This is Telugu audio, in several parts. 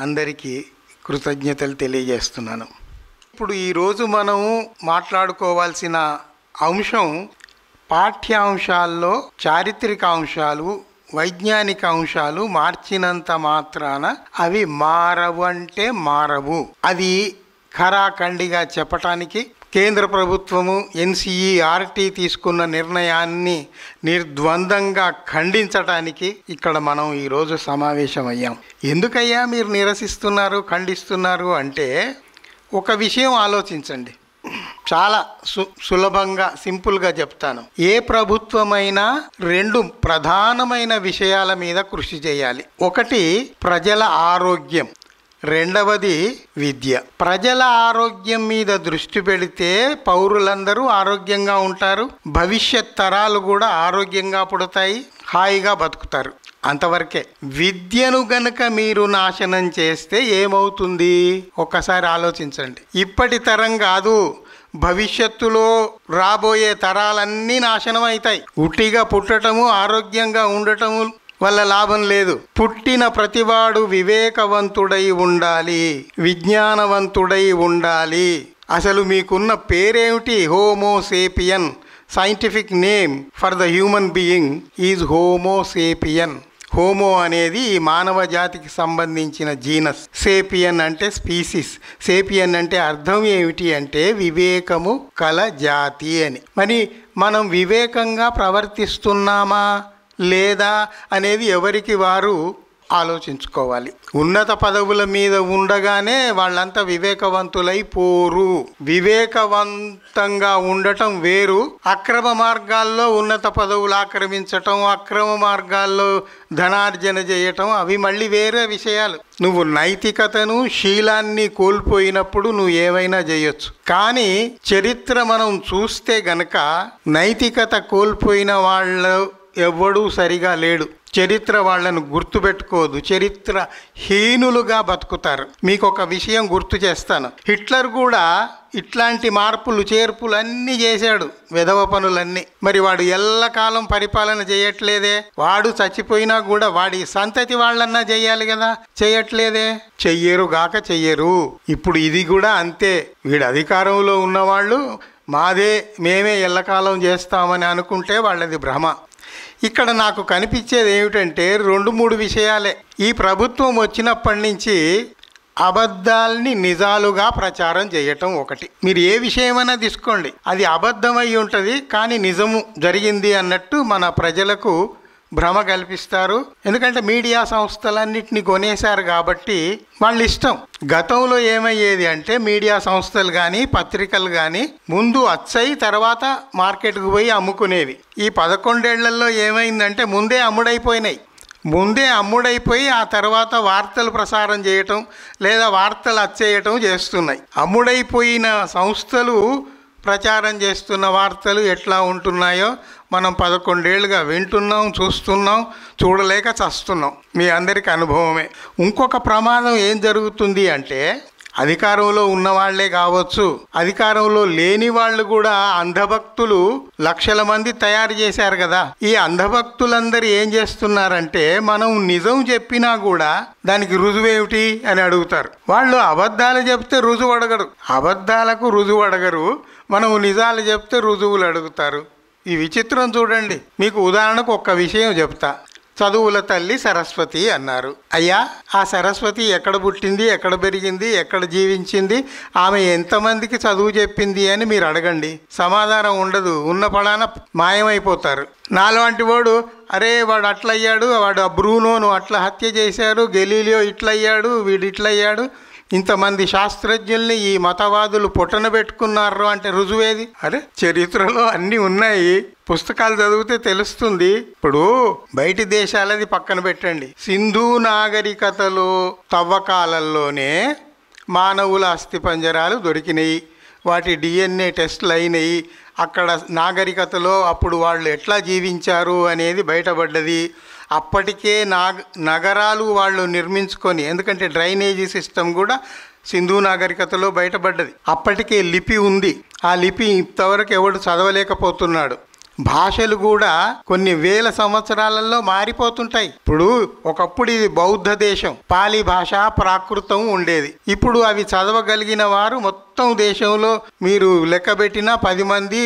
అందరికీ కృతజ్ఞతలు తెలియజేస్తున్నాను. ఇప్పుడు ఈరోజు మనం మాట్లాడుకోవాల్సిన అంశం పాఠ్యాంశాల్లో చారిత్రక అంశాలు, వైజ్ఞానిక అంశాలు మార్చినంత మాత్రాన అవి మారవు అంటే మారవు. అది ఖరాఖండిగా చెప్పటానికి కేంద్ర ప్రభుత్వము NCERT తీసుకున్న నిర్ణయాన్ని నిర్ద్వందంగా ఖండించటానికి ఇక్కడ మనం ఈరోజు సమావేశమయ్యాం. ఎందుకయ్యా మీరు నిరసిస్తున్నారు, ఖండిస్తున్నారు అంటే ఒక విషయం ఆలోచించండి. చాలా సులభంగా సింపుల్గా చెప్తాను. ఏ ప్రభుత్వమైనా రెండు ప్రధానమైన విషయాల మీద కృషి చేయాలి. ఒకటి ప్రజల ఆరోగ్యం, రెండవది విద్య. ప్రజల ఆరోగ్యం మీద దృష్టి పెడితే పౌరులందరూ ఆరోగ్యంగా ఉంటారు, భవిష్యత్ తరాలు కూడా ఆరోగ్యంగా పుడతాయి, హాయిగా బతుకుతారు. అంతవరకే. విద్యను గనక మీరు నాశనం చేస్తే ఏమవుతుంది ఒక్కసారి ఆలోచించండి. ఇప్పటి తరం కాదు, భవిష్యత్తులో రాబోయే తరాలన్నీ నాశనం అవుతాయి. ఉట్టిగా పుట్టటము, ఆరోగ్యంగా ఉండటము వల్ల లాభం లేదు. పుట్టిన ప్రతివాడు వివేకవంతుడై ఉండాలి, విజ్ఞానవంతుడై ఉండాలి. అసలు మీకున్న పేరేమిటి? Homo sapien. Scientific name for the human being is homo sapien. Homo అనేది ఈ మానవ జాతికి సంబంధించిన జీనస్, సేపియన్ అంటే స్పీసీస్. సేపియన్ అంటే అర్థం ఏమిటి అంటే వివేకము కల జాతి అని. మరి మనం వివేకంగా ప్రవర్తిస్తున్నామా లేదా అనేది ఎవరికి వారు ఆలోచించుకోవాలి. ఉన్నత పదవుల మీద ఉండగానే వాళ్ళంతా వివేకవంతులైపోరు. వివేకవంతంగా ఉండటం వేరు, అక్రమ మార్గాల్లో ఉన్నత పదవులు ఆక్రమించటం, అక్రమ మార్గాల్లో ధనార్జన చేయటం అవి మళ్ళీ వేరే విషయాలు. నువ్వు నైతికతను, శీలాన్ని కోల్పోయినప్పుడు నువ్వు ఏమైనా చేయొచ్చు. కానీ చరిత్ర మనం చూస్తే గనక నైతికత కోల్పోయిన వాళ్ళు ఎవ్వడూ సరిగా లేడు. చరిత్ర వాళ్ళను గుర్తుపెట్టుకోదు, చరిత్ర హీనులుగా బతుకుతారు. మీకు ఒక విషయం గుర్తు చేస్తాను. హిట్లర్ కూడా ఇట్లాంటి మార్పులు చేర్పులు అన్నీ చేశాడు, వెధవ పనులన్నీ. మరి వాడు ఎల్లకాలం పరిపాలన చేయట్లేదే. వాడు చచ్చిపోయినా కూడా వాడి సంతతి వాళ్ళన్నా చెయ్యాలి కదా, చేయట్లేదే. చెయ్యరు. ఇప్పుడు ఇది కూడా అంతే. వీడు అధికారంలో ఉన్నవాళ్ళు మాదే, మేమే ఎల్లకాలం చేస్తామని అనుకుంటే వాళ్ళది భ్రమ. ఇక్కడ నాకు కనిపించేది ఏమిటంటే 2-3 విషయాలే. ఈ ప్రభుత్వం వచ్చినప్పటి నుంచి అబద్ధాల్ని నిజాలుగా ప్రచారం చేయటం ఒకటి. మీరు ఏ విషయమైనా తీసుకోండి, అది అబద్ధమై ఉంటుంది కానీ నిజము జరిగింది అన్నట్టు మన ప్రజలకు భ్రమ కల్పిస్తారు. ఎందుకంటే మీడియా సంస్థలన్నింటినీ కొనేశారు కాబట్టి వాళ్ళ ఇష్టం. గతంలో ఏమయ్యేది అంటే మీడియా సంస్థలు కానీ పత్రికలు కానీ ముందు వచ్చాయి, తర్వాత మార్కెట్కు పోయి అమ్ముకునేవి. ఈ 11 ఏళ్లలో ఏమైందంటే ముందే అమ్ముడైపోయి ఆ తర్వాత వార్తలు ప్రసారం చేయటం లేదా వార్తలు వచ్చేయటం చేస్తున్నాయి. అమ్ముడైపోయిన సంస్థలు ప్రచారం చేస్తున్న వార్తలు ఎట్లా ఉంటున్నాయో మనం 11 ఏళ్ళుగా వింటున్నాం, చూస్తున్నాం, చూడలేక చస్తున్నాం. మీ అందరికీ అనుభవమే. ఇంకొక ప్రమాదం ఏం జరుగుతుంది అంటే అధికారంలో ఉన్నవాళ్లే కావచ్చు, అధికారంలో లేని వాళ్ళు కూడా అంధభక్తులు లక్షల మంది తయారు చేశారు కదా. ఈ అంధభక్తులందరూ ఏం చేస్తున్నారంటే మనం నిజం చెప్పినా కూడా దానికి రుజువేమిటి అని అడుగుతారు. వాళ్ళు అబద్ధాలు చెప్తే రుజువు అడగరు, అబద్ధాలకు రుజువు అడగరు. మనం నిజాలు చెప్తే రుజువులు అడుగుతారు. ఈ విచిత్రం చూడండి. మీకు ఉదాహరణకు ఒక్క విషయం చెప్తా. చదువుల తల్లి సరస్వతి అన్నారు. అయ్యా, ఆ సరస్వతి ఎక్కడ పుట్టింది, ఎక్కడ పెరిగింది, ఎక్కడ జీవించింది, ఆమె ఎంతమందికి చదువు చెప్పింది అని మీరు అడగండి, సమాధానం ఉండదు. ఉన్న పడాన మాయమైపోతారు. నాలాంటి వాడు అరే వాడు అట్లయ్యాడు, వాడు బ్రూనోను అట్లా హత్య చేశారు, గెలీలియో ఇట్లయ్యాడు, వీడు ఇట్లయ్యాడు, ఇంతమంది శాస్త్రజ్ఞుల్ని ఈ మతవాదులు పొట్టన పెట్టుకున్నారు అంటే రుజువేది? అరే చరిత్రలో అన్నీ ఉన్నాయి, పుస్తకాలు చదివితే తెలుస్తుంది. ఇప్పుడు బయటి దేశాలది పక్కన పెట్టండి. సింధు నాగరికతలో తవ్వకాలల్లోనే మానవుల అస్థిపంజరాలు దొరికినాయి, వాటి DNA టెస్టులు అయినాయి. అక్కడ నాగరికతలో అప్పుడు వాళ్ళు ఎట్లా జీవించారు అనేది బయటపడ్డది. అప్పటికే నగరాలు వాళ్ళు నిర్మించుకొని, ఎందుకంటే డ్రైనేజీ సిస్టమ్ కూడా సింధు నాగరికతలో బయటపడ్డది. అప్పటికే లిపి ఉంది, ఆ లిపి ఇంతవరకు ఎవడు చదవలేకపోతున్నాడు. భాషలు కూడా కొన్ని వేల సంవత్సరాలలో మారిపోతుంటాయి. ఇప్పుడు ఒకప్పుడు ఇది బౌద్ధ దేశం, పాలి భాష ప్రాకృతం ఉండేది. ఇప్పుడు అవి చదవగలిగిన వారు మొత్తం దేశంలో మీరు లెక్కబెట్టినా 10 మంది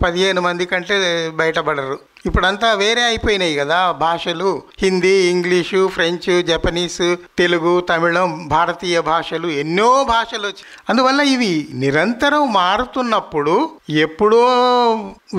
15 మంది కంటే బయటపడరు. ఇప్పుడంతా వేరే అయిపోయినాయి కదా భాషలు. Hindi, English, French, Japanese, Telugu, తమిళం, భారతీయ భాషలు, ఎన్నో భాషలు వచ్చి, అందువల్ల ఇవి నిరంతరం మారుతున్నప్పుడు ఎప్పుడో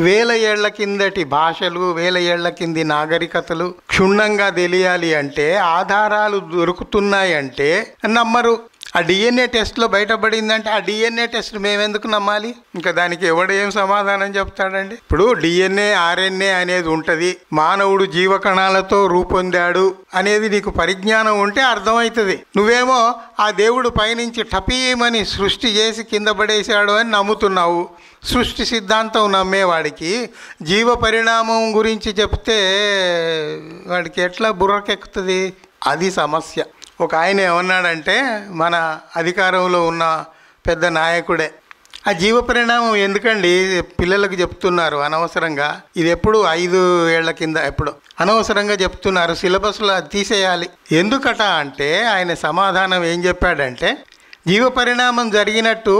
వేల ఏళ్ల కిందటి భాషలు, వేల ఏళ్ల కింది నాగరికతలు క్షుణ్ణంగా తెలియాలి అంటే, ఆధారాలు దొరుకుతున్నాయి అంటే నమ్మరు. ఆ డిఎన్ఏ టెస్ట్లో బయటపడిందంటే ఆ డిఎన్ఏ టెస్ట్ మేమెందుకు నమ్మాలి? ఇంకా దానికి ఎవడు ఏం సమాధానం చెప్తాడండి? ఇప్పుడు డిఎన్ఏ, ఆర్ఎన్ఏ అనేది ఉంటుంది. మానవుడు జీవకణాలతో రూపొందాడు అనేది నీకు పరిజ్ఞానం ఉంటే అర్థమవుతుంది. నువ్వేమో ఆ దేవుడు పైనుంచి టపీమని సృష్టి చేసి కింద పడేశాడు అని నమ్ముతున్నావు. సృష్టి సిద్ధాంతం నమ్మేవాడికి జీవ పరిణామం గురించి చెప్తే వాడికి ఎట్లా బుర్రకెక్కుతుంది? అది సమస్య. ఒక ఆయన ఏమన్నాడంటే, మన అధికారంలో ఉన్న పెద్ద నాయకుడే, ఆ జీవ పరిణామం ఎందుకండి పిల్లలకు చెప్తున్నారు అనవసరంగా? ఇది ఎప్పుడు 5 ఏళ్ల కింద ఎప్పుడు అనవసరంగా చెప్తున్నారు, సిలబస్లో తీసేయాలి. ఎందుకట అంటే ఆయన సమాధానం ఏం చెప్పాడంటే, జీవ పరిణామం జరిగినట్టు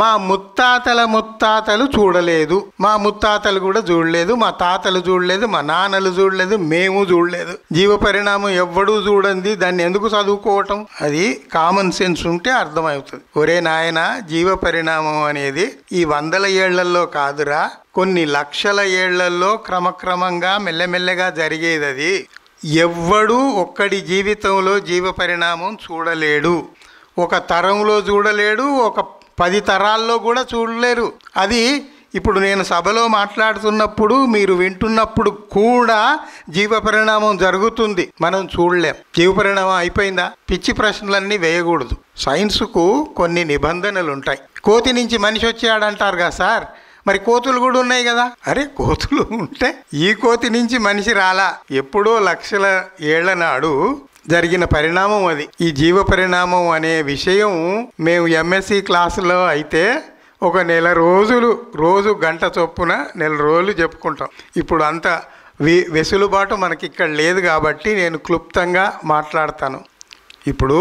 మా ముత్తాతలు చూడలేదు, మా ముత్తాతలు కూడా చూడలేదు, మా తాతలు చూడలేదు, మా నాన్నలు చూడలేదు, మేము చూడలేదు. జీవ పరిణామం ఎవ్వడూ చూడండి, దాన్ని ఎందుకు చదువుకోవటం? అది కామన్ సెన్స్ ఉంటే అర్థమవుతుంది. ఒరే నాయన, జీవ పరిణామం అనేది ఈ 100 ఏళ్లలో కాదురా, కొన్ని లక్షల ఏళ్లలో క్రమక్రమంగా మెల్లమెల్లగా జరిగేది. అది ఎవ్వడూ ఒక్కడి జీవితంలో జీవ పరిణామం చూడలేడు. ఒక తరంలో చూడలేడు, ఒక 10 తరాల్లో కూడా చూడలేరు. అది ఇప్పుడు నేను సభలో మాట్లాడుతున్నప్పుడు, మీరు వింటున్నప్పుడు కూడా జీవ పరిణామం జరుగుతుంది, మనం చూడలేం. జీవ పరిణామం అయిపోయిందా? పిచ్చి ప్రశ్నలన్నీ వేయకూడదు. సైన్స్కు కొన్ని నిబంధనలు ఉంటాయి. కోతి నుంచి మనిషి వచ్చాడంటారు కదా సార్, మరి కోతులు కూడా ఉన్నాయి కదా. అరే, కోతులు ఉంటే ఈ కోతి నుంచి మనిషి రాలా, ఎప్పుడో లక్షల ఏళ్ల నాడు జరిగిన పరిణామం అది. ఈ జీవ పరిణామం అనే విషయం మేము ఎంఎస్సి క్లాసులో అయితే ఒక నెల రోజులు, రోజు గంట చొప్పున నెల రోజులు చెప్పుకుంటాం. ఇప్పుడు అంత వెసులుబాటు మనకి ఇక్కడ లేదు కాబట్టి నేను క్లుప్తంగా మాట్లాడతాను. ఇప్పుడు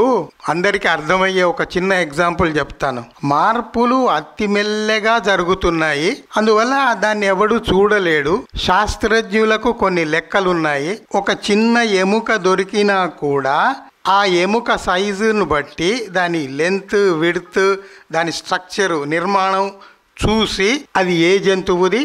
అందరికీ అర్థమయ్యే ఒక చిన్న ఎగ్జాంపుల్ చెప్తాను. మార్పులు అతి మెల్లగా జరుగుతున్నాయి, అందువల్ల దాన్ని ఎవడు చూడలేడు. శాస్త్రజ్ఞులకు కొన్ని లెక్కలున్నాయి. ఒక చిన్న ఎముక దొరికినా కూడా ఆ ఎముక సైజును బట్టి దాని లెంత్, విడ్త్, దాని స్ట్రక్చరు, నిర్మాణం చూసి అది ఏ జంతువుది,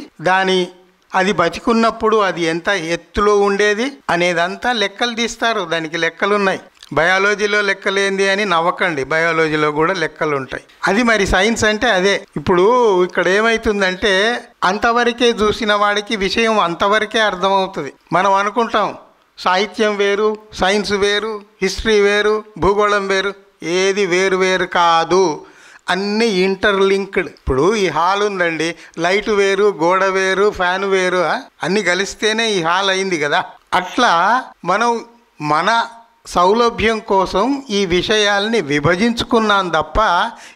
అది బతికున్నప్పుడు అది ఎంత ఎత్తులో ఉండేది అనేదంతా లెక్కలు తీస్తారు. దానికి లెక్కలున్నాయి. బయాలజీలో లెక్కలేంది అని నవ్వకండి, బయాలజీలో కూడా లెక్కలు ఉంటాయి. అది మరి సైన్స్ అంటే అదే. ఇప్పుడు ఇక్కడ ఏమవుతుందంటే, అంతవరకే చూసిన వాడికి విషయం అంతవరకే అర్థమవుతుంది. మనం అనుకుంటాం సాహిత్యం వేరు, సైన్స్ వేరు, హిస్టరీ వేరు, భూగోళం వేరు. ఏది వేరు వేరు కాదు, అన్నీ ఇంటర్లింక్డ్. ఇప్పుడు ఈ హాల్ ఉందండి, లైట్ వేరు, గోడ వేరు, ఫ్యాన్ వేరు, అన్నీ కలిస్తేనే ఈ హాల్ అయింది కదా. అట్లా మనం మన సౌలభ్యం కోసం ఈ విషయాల్ని విభజించుకున్నాం తప్ప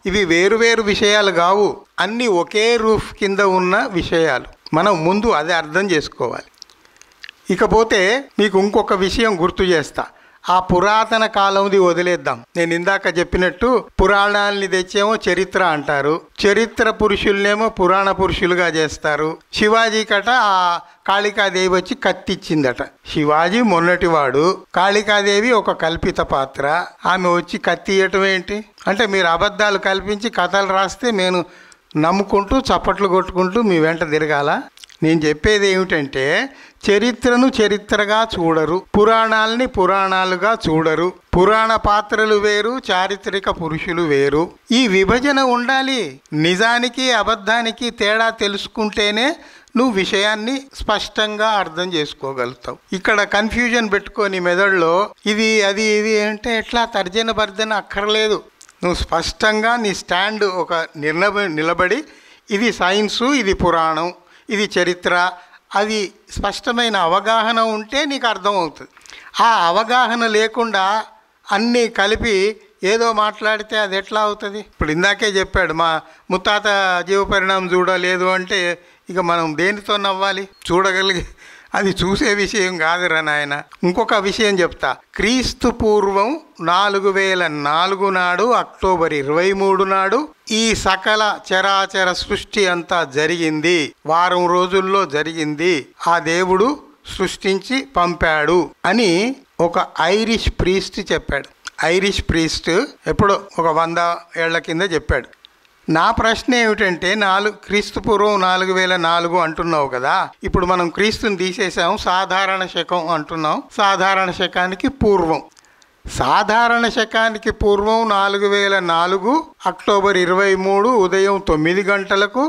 ఇవి వేరువేరు విషయాలు కావు. అన్నీ ఒకే రూఫ్ కింద ఉన్న విషయాలు. మనం ముందు అదే అర్థం చేసుకోవాలి. ఇకపోతే మీకు ఇంకొక విషయం గుర్తు చేస్తా. ఆ పురాతన కాలంది వదిలేద్దాం. నేను ఇందాక చెప్పినట్టు పురాణాలని తెచ్చేమో చరిత్ర అంటారు, చరిత్ర పురుషుల్నేమో పురాణ పురుషులుగా చేస్తారు. శివాజీ కట ఆ కాళికాదేవి వచ్చి కత్తిచ్చిందట. శివాజీ మొన్నటివాడు, కాళికాదేవి ఒక కల్పిత పాత్ర. ఆమె వచ్చి కత్తి ఇవ్వటం ఏంటి అంటే, మీరు అబద్ధాలు కల్పించి కథలు రాస్తే నేను నమ్ముకుంటూ చప్పట్లు కొట్టుకుంటూ మీ వెంట తిరగాల? నేను చెప్పేది ఏమిటంటే, చరిత్రను చరిత్రగా చూడరు, పురాణాలని పురాణాలుగా చూడరు. పురాణ పాత్రలు వేరు, చారిత్రక పురుషులు వేరు. ఈ విభజన ఉండాలి. నిజానికి అబద్ధానికి తేడా తెలుసుకుంటేనే నువ్వు విషయాన్ని స్పష్టంగా అర్థం చేసుకోగలుగుతావు. ఇక్కడ కన్ఫ్యూజన్ పెట్టుకొని మెదడులో ఇది అది ఇది అంటే ఎట్లా? తర్జన భర్జన అక్కర్లేదు. నువ్వు స్పష్టంగా నీ స్టాండ్ ఒక నిలబడి, ఇది సైన్సు, ఇది పురాణం, ఇది చరిత్ర, అది స్పష్టమైన అవగాహన ఉంటే నీకు అర్థమవుతుంది. ఆ అవగాహన లేకుండా అన్నీ కలిపి ఏదో మాట్లాడితే అది ఎట్లా అవుతుంది? ఇప్పుడు ఇందాకే చెప్పాడు, మా ముత్తాత జీవ పరిణామం చూడలేదు అంటే ఇక మనం దేనితో నవ్వాలి? చూడగలిగే అది చూసే విషయం కాదురా నాయన. ఇంకొక విషయం చెప్తా. క్రీస్తు పూర్వం 4004 నాడు అక్టోబర్ 23 నాడు ఈ సకల చరాచర సృష్టి అంతా జరిగింది. వారం రోజుల్లో జరిగింది. ఆ దేవుడు సృష్టించి పంపాడు అని ఒక ఐరిష్ ప్రీస్ట్ చెప్పాడు. ఐరిష్ ప్రీస్ట్ ఎప్పుడో ఒక 100 ఏళ్ల కింద చెప్పాడు. నా ప్రశ్న ఏమిటంటే, క్రీస్తు పూర్వం 4004 అంటున్నావు కదా, ఇప్పుడు మనం క్రీస్తుని తీసేసాం, సాధారణ శకం అంటున్నాం. సాధారణ శకానికి పూర్వం, సాధారణ శకానికి పూర్వం 4004 అక్టోబర్ 23 ఉదయం 9 గంటలకు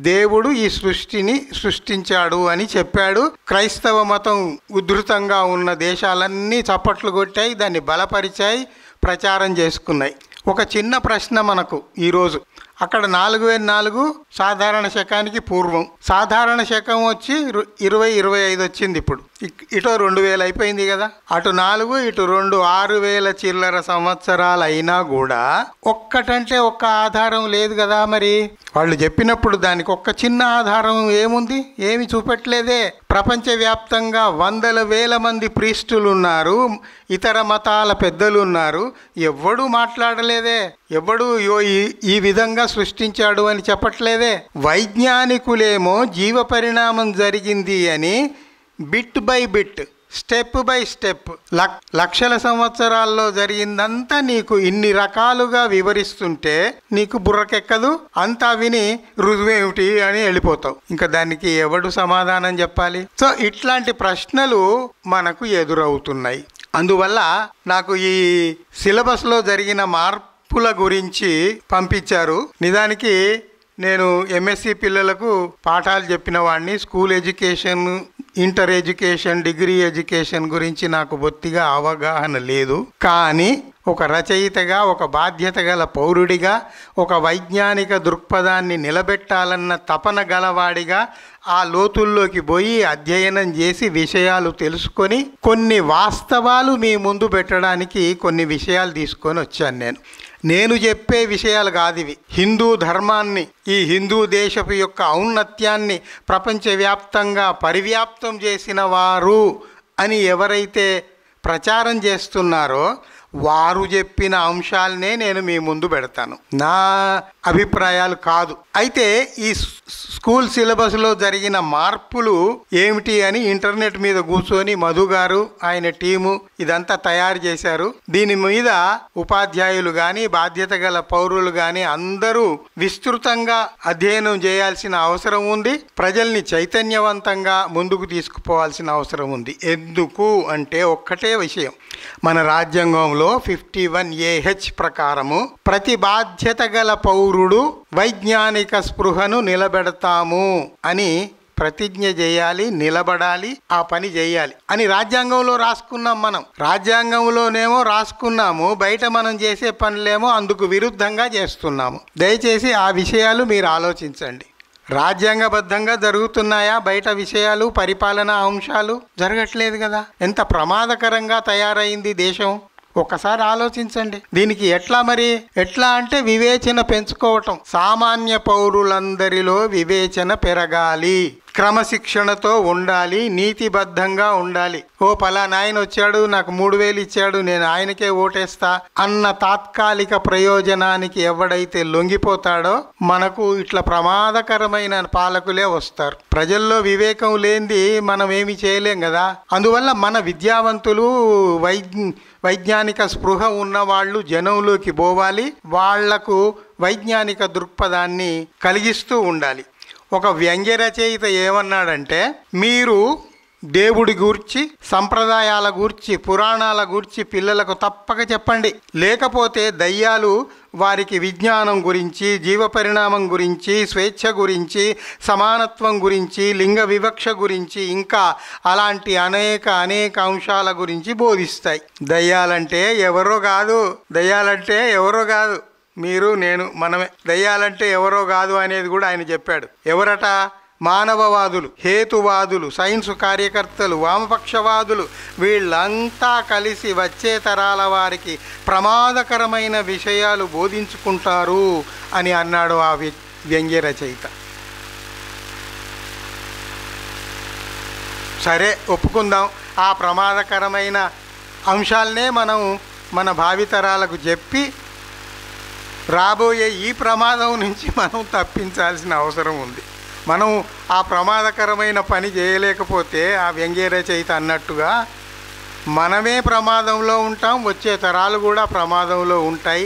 దేవుడు ఈ సృష్టిని సృష్టించాడు అని చెప్పాడు. క్రైస్తవ మతం ఉధృతంగా ఉన్న దేశాలన్నీ చప్పట్లు కొట్టాయి, దాన్ని బలపరిచాయి, ప్రచారం చేసుకున్నాయి. ఒక చిన్న ప్రశ్న మనకు ఈరోజు. అక్కడ 4004 సాధారణ శకానికి పూర్వం, సాధారణ శకం వచ్చి 2025 వచ్చింది. ఇప్పుడు ఇటు 2000 అయిపోయింది కదా. అటు 4 ఇటు 2 6000 చిల్లర సంవత్సరాలు అయినా కూడా ఒక్కటంటే ఒక్క ఆధారం లేదు కదా. మరి వాళ్ళు చెప్పినప్పుడు దానికి ఒక్క చిన్న ఆధారం ఏముంది? ఏమి చూపెట్టలేదే. ప్రపంచవ్యాప్తంగా 100,000 మంది ప్రీస్టులు ఉన్నారు, ఇతర మతాల పెద్దలు ఉన్నారు. ఎవ్వడూ మాట్లాడలేదే. ఎవ్వడూ ఈ విధంగా సృష్టించాడు అని చెప్పట్లేదే. వైజ్ఞానికులేమో జీవ పరిణామం జరిగింది అని bit by bit, step by step, లక్షల సంవత్సరాల్లో జరిగిందంతా నీకు ఇన్ని రకాలుగా వివరిస్తుంటే నీకు బుర్రకెక్కదు. అంతా విని రుజువేమిటి అని వెళ్ళిపోతావు. ఇంకా దానికి ఎవడు సమాధానం చెప్పాలి? సో ఇట్లాంటి ప్రశ్నలు మనకు ఎదురవుతున్నాయి. అందువల్ల నాకు ఈ సిలబస్లో జరిగిన మార్పుల గురించి పంపించారు. నిజానికి నేను ఎంఎస్సి పిల్లలకు పాఠాలు చెప్పిన వాడిని. School education, inter education, degree education గురించి నాకు బొత్తిగా అవగాహన లేదు. కానీ ఒక రచయితగా, ఒక బాధ్యత గల పౌరుడిగా, ఒక వైజ్ఞానిక దృక్పథాన్ని నిలబెట్టాలన్న తపన గలవాడిగా ఆ లోతుల్లోకి పోయి అధ్యయనం చేసి విషయాలు తెలుసుకొని కొన్ని వాస్తవాలు మీ ముందు పెట్టడానికి కొన్ని విషయాలు తీసుకొని వచ్చాను. నేను చెప్పే విషయాలు కాదు ఇవి. హిందూ ధర్మాన్ని, ఈ హిందూ దేశపు యొక్క ఔన్నత్యాన్ని ప్రపంచవ్యాప్తంగా పరివ్యాప్తం చేసిన వారు అని ఎవరైతే ప్రచారం చేస్తున్నారో వారు చెప్పిన అంశాలనే నేను మీ ముందు పెడతాను, నా అభిప్రాయాలు కాదు. అయితే ఈ స్కూల్ సిలబస్లో జరిగిన మార్పులు ఏమిటి అని ఇంటర్నెట్ మీద కూర్చొని మధు గారు, ఆయన టీము ఇదంతా తయారు చేశారు. దీని మీద ఉపాధ్యాయులు కానీ, బాధ్యత గల పౌరులు కానీ అందరూ విస్తృతంగా అధ్యయనం చేయాల్సిన అవసరం ఉంది. ప్రజల్ని చైతన్యవంతంగా ముందుకు తీసుకుపోవాల్సిన అవసరం ఉంది. ఎందుకు అంటే ఒక్కటే విషయం. మన రాజ్యాంగంలో 51AH ప్రకారము ప్రతి బాధ్యత గల పౌరుడు వైజ్ఞానిక స్పృహను నిలబెడతాము అని ప్రతిజ్ఞ చేయాలి, నిలబడాలి, ఆ పని చేయాలి అని రాజ్యాంగంలో రాసుకున్నాం. మనం రాజ్యాంగంలోనేమో రాసుకున్నాము, బయట మనం చేసే పనులేమో అందుకు విరుద్ధంగా చేస్తున్నాము. దయచేసి ఆ విషయాలు మీరు ఆలోచించండి. రాజ్యాంగబద్ధంగా జరుగుతున్నాయా బయట విషయాలు, పరిపాలనా అంశాలు? జరగట్లేదు కదా. ఎంత ప్రమాదకరంగా తయారైంది దేశం ఒక్కసారి ఆలోచించండి. దీనికి ఎట్లా అంటే వివేచన పెంచుకోవటం. సామాన్య పౌరులందరిలో వివేచన పెరగాలి, క్రమశిక్షణతో ఉండాలి, నీతిబద్ధంగా ఉండాలి. ఓ పలానా ఆయన వచ్చాడు, నాకు 3000 ఇచ్చాడు, నేను ఆయనకే ఓటేస్తా అన్న తాత్కాలిక ప్రయోజనానికి ఎవడైతే లొంగిపోతాడో మనకు ఇట్లా ప్రమాదకరమైన పాలకులే వస్తారు. ప్రజల్లో వివేకం లేనిది మనం ఏమి చేయలేం కదా. అందువల్ల మన విద్యావంతులు, వైజ్ఞానిక స్పృహ ఉన్నవాళ్ళు జనంలోకి పోవాలి, వాళ్లకు వైజ్ఞానిక దృక్పథాన్ని కలిగిస్తూ ఉండాలి. ఒక వ్యంగ్య రచయిత ఏమన్నాడంటే, మీరు దేవుడి గూర్చి, సంప్రదాయాల గూర్చి, పురాణాల గూర్చి పిల్లలకు తప్పక చెప్పండి. లేకపోతే దయ్యాలు వారికి విజ్ఞానం గురించి, జీవ పరిణామం గురించి, స్వేచ్ఛ గురించి, సమానత్వం గురించి, లింగ వివక్ష గురించి, ఇంకా అలాంటి అనేక అంశాల గురించి బోధిస్తాయి. దయ్యాలంటే ఎవరో కాదు, మీరు, నేను, మనమే. దయ్యాలంటే ఎవరో కాదు అనేది కూడా ఆయన చెప్పాడు. ఎవరట? మానవవాదులు, హేతువాదులు, సైన్స్ కార్యకర్తలు, వామపక్షవాదులు, వీళ్ళంతా కలిసి వచ్చే తరాల వారికి ప్రమాదకరమైన విషయాలు బోధించుకుంటారు అని అన్నాడు ఆ వ్యంగ్య రచయిత. సరే ఒప్పుకుందాం, ఆ ప్రమాదకరమైన అంశాలనే మనం మన భావితరాలకు చెప్పి రాబోయే ఈ ప్రమాదం నుంచి మనం తప్పించాల్సిన అవసరం ఉంది. మనం ఆ ప్రమాదకరమైన పని చేయలేకపోతే ఆ వ్యంగ్య రచయిత అన్నట్టుగా మనమే ప్రమాదంలో ఉంటాం, వచ్చే తరాలు కూడా ప్రమాదంలో ఉంటాయి.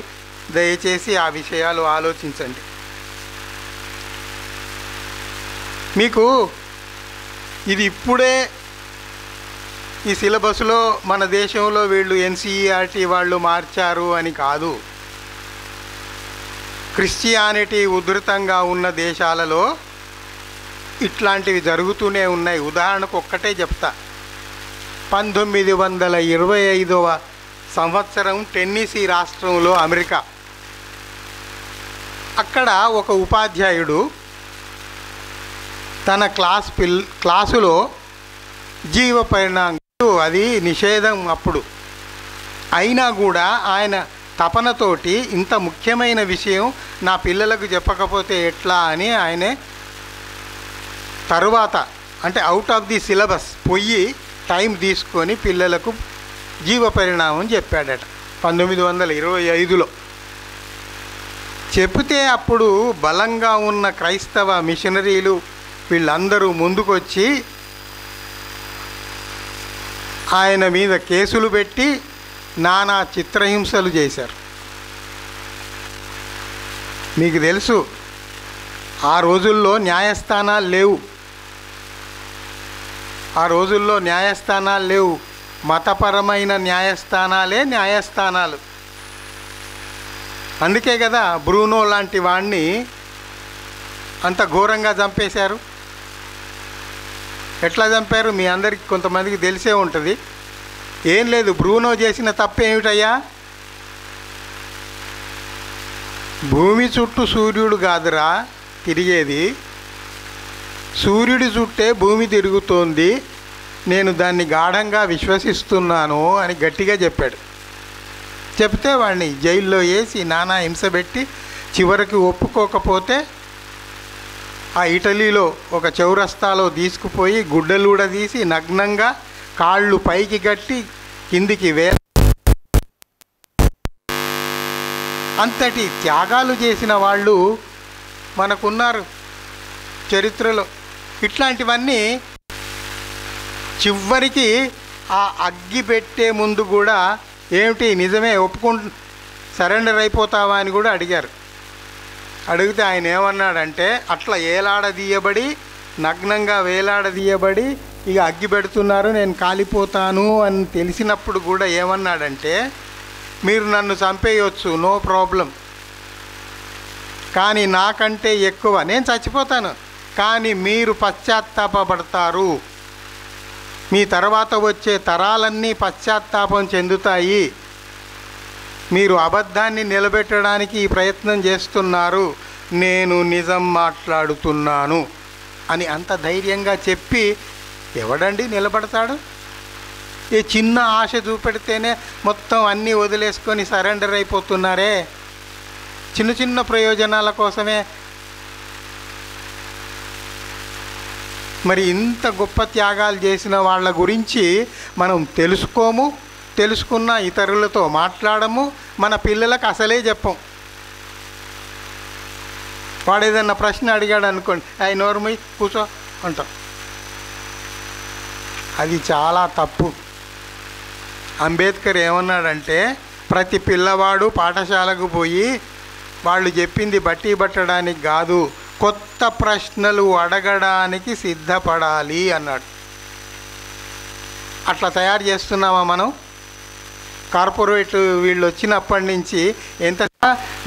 దయచేసి ఆ విషయాలు ఆలోచించండి. మీకు ఇది ఇప్పుడే ఈ సిలబస్లో మన దేశంలో వీళ్ళు ఎన్సీఈఆర్టీ వాళ్ళు మార్చారు అని కాదు. క్రిస్టియానిటీ ఉధృతంగా ఉన్న దేశాలలో ఇట్లాంటివి జరుగుతూనే ఉన్నాయి. ఉదాహరణకు ఒక్కటే చెప్తా. 1925వ సంవత్సరం టెన్నీసీ రాష్ట్రంలో అమెరికా, అక్కడ ఒక ఉపాధ్యాయుడు తన క్లాసులో జీవ పరిణామం, అది నిషేధం అప్పుడు, అయినా కూడా ఆయన తపనతోటి ఇంత ముఖ్యమైన విషయం నా పిల్లలకు చెప్పకపోతే ఎట్లా అని ఆయనే తరువాత అంటే అవుట్ ఆఫ్ ది సిలబస్ పోయి టైం తీసుకొని పిల్లలకు జీవ పరిణామం చెప్పాడట 1925లో. చెబితే అప్పుడు బలంగా ఉన్న క్రైస్తవ మిషనరీలు వీళ్ళందరూ ముందుకొచ్చి ఆయన మీద కేసులు పెట్టి నానా చిత్రహింసలు చేశారు. మీకు తెలుసు, ఆ రోజుల్లో న్యాయస్థానాలు లేవు. ఆ రోజుల్లో న్యాయస్థానాలు లేవు. మతపరమైన న్యాయస్థానాలే న్యాయస్థానాలు. అందుకే కదా బ్రూనో లాంటి వాడిని అంత ఘోరంగా చంపేశారు. ఎట్లా చంపారు మీ అందరికీ కొంతమందికి తెలిసే ఉంటుంది. ఏం లేదు, బ్రూనో చేసిన తప్పేమిటయ్యా, భూమి చుట్టూ సూర్యుడు కాదురా తిరిగేది, సూర్యుడి చుట్టే భూమి తిరుగుతోంది, నేను దాన్ని గాఢంగా విశ్వసిస్తున్నాను అని గట్టిగా చెప్పాడు. చెప్తే వాడిని జైల్లో వేసి నానా హింస పెట్టి చివరికి ఒప్పుకోకపోతే ఆ ఇటలీలో ఒక చౌరస్తాలో తీసుకుపోయి గుడ్డలు కూడా తీసి నగ్నంగా కాళ్ళు పైకి కట్టి కిందికి అంతటి త్యాగాలు చేసిన వాళ్ళు మనకున్నారు చరిత్రలో. ఇట్లాంటివన్నీ చివరికి ఆ అగ్గి పెట్టే ముందు కూడా ఏమిటి నిజమే సరెండర్ అయిపోతావా అని కూడా అడిగారు. అడిగితే ఆయన ఏమన్నాడంటే, అట్లా ఏలాడదీయబడి నగ్నంగా వేలాడదీయబడి ఇక అగ్గి పెడుతున్నారు, నేను కాలిపోతాను అని తెలిసినప్పుడు కూడా ఏమన్నాడంటే, మీరు నన్ను చంపేయవచ్చు, నో ప్రాబ్లం, కానీ నాకంటే ఎక్కువ నేను చచ్చిపోతాను, కానీ మీరు పశ్చాత్తాపడతారు, మీ తర్వాత వచ్చే తరాలన్నీ పశ్చాత్తాపం చెందుతాయి, మీరు అబద్ధాన్ని నిలబెట్టడానికి ఈ ప్రయత్నం చేస్తున్నారు, నేను నిజం మాట్లాడుతున్నాను అని అంత ధైర్యంగా చెప్పి ఎవడండి నిలబడతాడు? ఈ చిన్న ఆశ చూపెడితేనే మొత్తం అన్నీ వదిలేసుకొని సరెండర్ అయిపోతున్నారే, చిన్న చిన్న ప్రయోజనాల కోసమే. మరి ఇంత గొప్ప త్యాగాలు చేసిన వాళ్ళ గురించి మనం తెలుసుకున్న ఇతరులతో మాట్లాడము, మన పిల్లలకు అసలే చెప్పం. వాడు ఏదన్నా ప్రశ్న అడిగాడు అనుకోండి, అయి నోర్మై కూర్చో అంటాం. అది చాలా తప్పు. అంబేద్కర్ ఏమన్నాడంటే, ప్రతి పిల్లవాడు పాఠశాలకు పోయి వాళ్ళు చెప్పింది బట్టి పట్టడానికి కాదు, కొత్త ప్రశ్నలు అడగడానికి సిద్ధపడాలి అన్నాడు. అట్లా తయారు చేస్తున్నామా మనం? కార్పొరేట్ వీళ్ళు వచ్చినప్పటి నుంచి ఎంత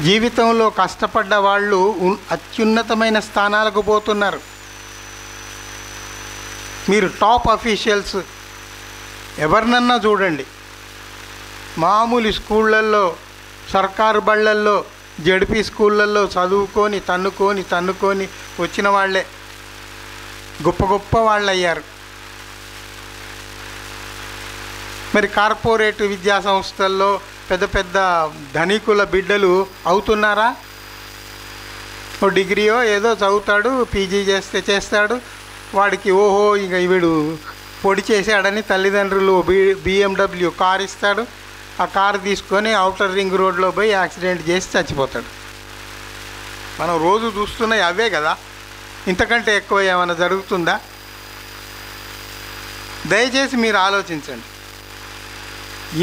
జీవితంలో కష్టపడ్డ వాళ్ళు అత్యున్నతమైన స్థానాలకు పోతున్నారు. మీరు టాప్ అఫీషియల్స్ ఎవరినన్నా చూడండి, మామూలు స్కూళ్ళల్లో, సర్కారు బళ్ళల్లో, జడ్పీ స్కూళ్ళల్లో చదువుకొని తన్నుకొని వచ్చిన వాళ్ళే గొప్ప గొప్ప వాళ్ళు అయ్యారు. మరి కార్పొరేట్ విద్యా సంస్థల్లో పెద్ద పెద్ద ధనికుల బిడ్డలు అవుతున్నారా? ఓ డిగ్రీయో ఏదో చదువుతాడు, పీజీ చేస్తాడు, వాడికి ఓహో ఇక వీడు పొడి చేశాడని తల్లిదండ్రులు BMW కార్ ఇస్తాడు. ఆ కారు తీసుకొని ఔటర్ రింగ్ రోడ్లో పోయి యాక్సిడెంట్ చేసి చచ్చిపోతాడు. మనం రోజు చూస్తున్నవి అవే కదా, ఇంతకంటే ఎక్కువ ఏమైనా జరుగుతుందా? దయచేసి మీరు ఆలోచించండి.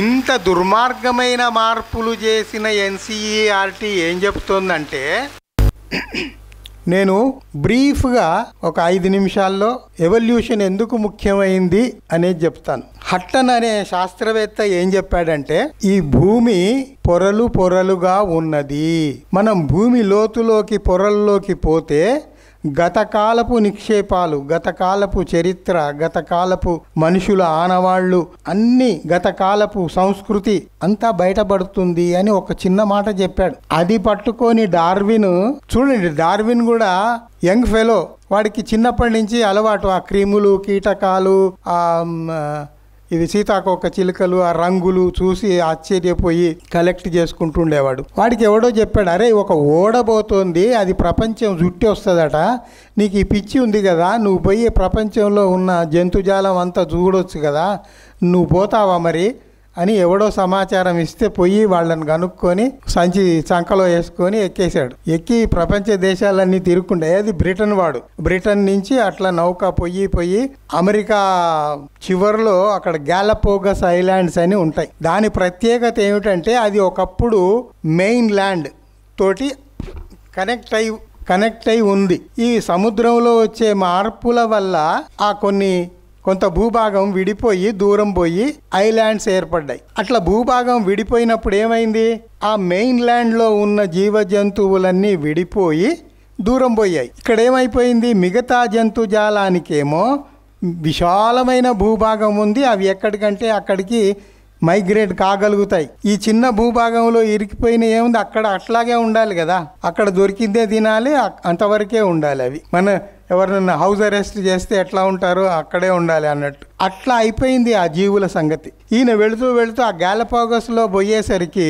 ఇంత దుర్మార్గమైన మార్పులు చేసిన NCERT ఏం చెప్తోందంటే, నేను బ్రీఫ్గా ఒక 5 నిమిషాల్లో ఎవల్యూషన్ ఎందుకు ముఖ్యమైంది అనేది చెప్తాను. హట్టన్ అనే శాస్త్రవేత్త ఏం చెప్పాడంటే, ఈ భూమి పొరలు పొరలుగా ఉన్నది. మనం భూమి లోతులోకి పొరల్లోకి పోతే గతకాలపు నిక్షేపాలు, గతకాలపు చరిత్ర, గతకాలపు మనుషుల ఆనవాళ్ళు అన్ని, గతకాలపు సంస్కృతి అంతా బయటపడుతుంది అని ఒక చిన్న మాట చెప్పాడు. అది పట్టుకొని డార్విన్, చూడండి డార్విన్ కూడా యంగ్ ఫెలో, వాడికి చిన్నప్పటి నుంచి అలవాటు ఆ క్రిములు, కీటకాలు, ఇవి సీతాకోక చిలుకలు, ఆ రంగులు చూసి ఆశ్చర్యపోయి కలెక్ట్ చేసుకుంటుండేవాడు. వాడికి ఎవడో చెప్పాడు, అరే ఒక ఓడబోతోంది, అది ప్రపంచం చుట్టి వస్తుందట, నీకు ఈ పిచ్చి ఉంది కదా, నువ్వు పోయి ప్రపంచంలో ఉన్న జంతుజాలం అంతా చూడొచ్చు కదా, నువ్వు పోతావా మరి అని ఎవడో సమాచారం ఇస్తే పోయి వాళ్ళని కనుక్కొని సంచి చంకలో వేసుకొని ఎక్కేశాడు. ఎక్కి ప్రపంచ దేశాలన్నీ తిరుక్కుండే. అది బ్రిటన్ వాడు. బ్రిటన్ నుంచి అట్లా నౌక పోయి అమెరికా చివరిలో అక్కడ గ్యాలపోగస్ ఐలాండ్స్ అని ఉంటాయి. దాని ప్రత్యేకత ఏమిటంటే, అది ఒకప్పుడు మెయిన్ ల్యాండ్ తోటి కనెక్ట్ అయి ఉంది. ఈ సముద్రంలో వచ్చే మార్పుల వల్ల ఆ కొంత భూభాగం విడిపోయి దూరం పోయి ఐలాండ్స్ ఏర్పడ్డాయి. అట్లా భూభాగం విడిపోయినప్పుడు ఏమైంది, ఆ మెయిన్ ల్యాండ్లో ఉన్న జీవజంతువులన్నీ విడిపోయి దూరం పోయాయి. ఇక్కడ ఏమైపోయింది, మిగతా జంతుజాలానికేమో విశాలమైన భూభాగం ఉంది, అవి ఎక్కడికంటే అక్కడికి మైగ్రేట్ కాగలుగుతాయి. ఈ చిన్న భూభాగంలో ఇరికిపోయిన ఏముంది, అక్కడ అట్లాగే ఉండాలి కదా, అక్కడ దొరికిందే తినాలి, అంతవరకే ఉండాలి. అవి మన ఎవరినన్నా హౌస్ అరెస్ట్ చేస్తే ఎట్లా ఉంటారో అక్కడే ఉండాలి అన్నట్టు అట్లా అయిపోయింది ఆ జీవుల సంగతి. ఈయన వెళుతూ ఆ గ్యాలపాగస్లో పోయేసరికి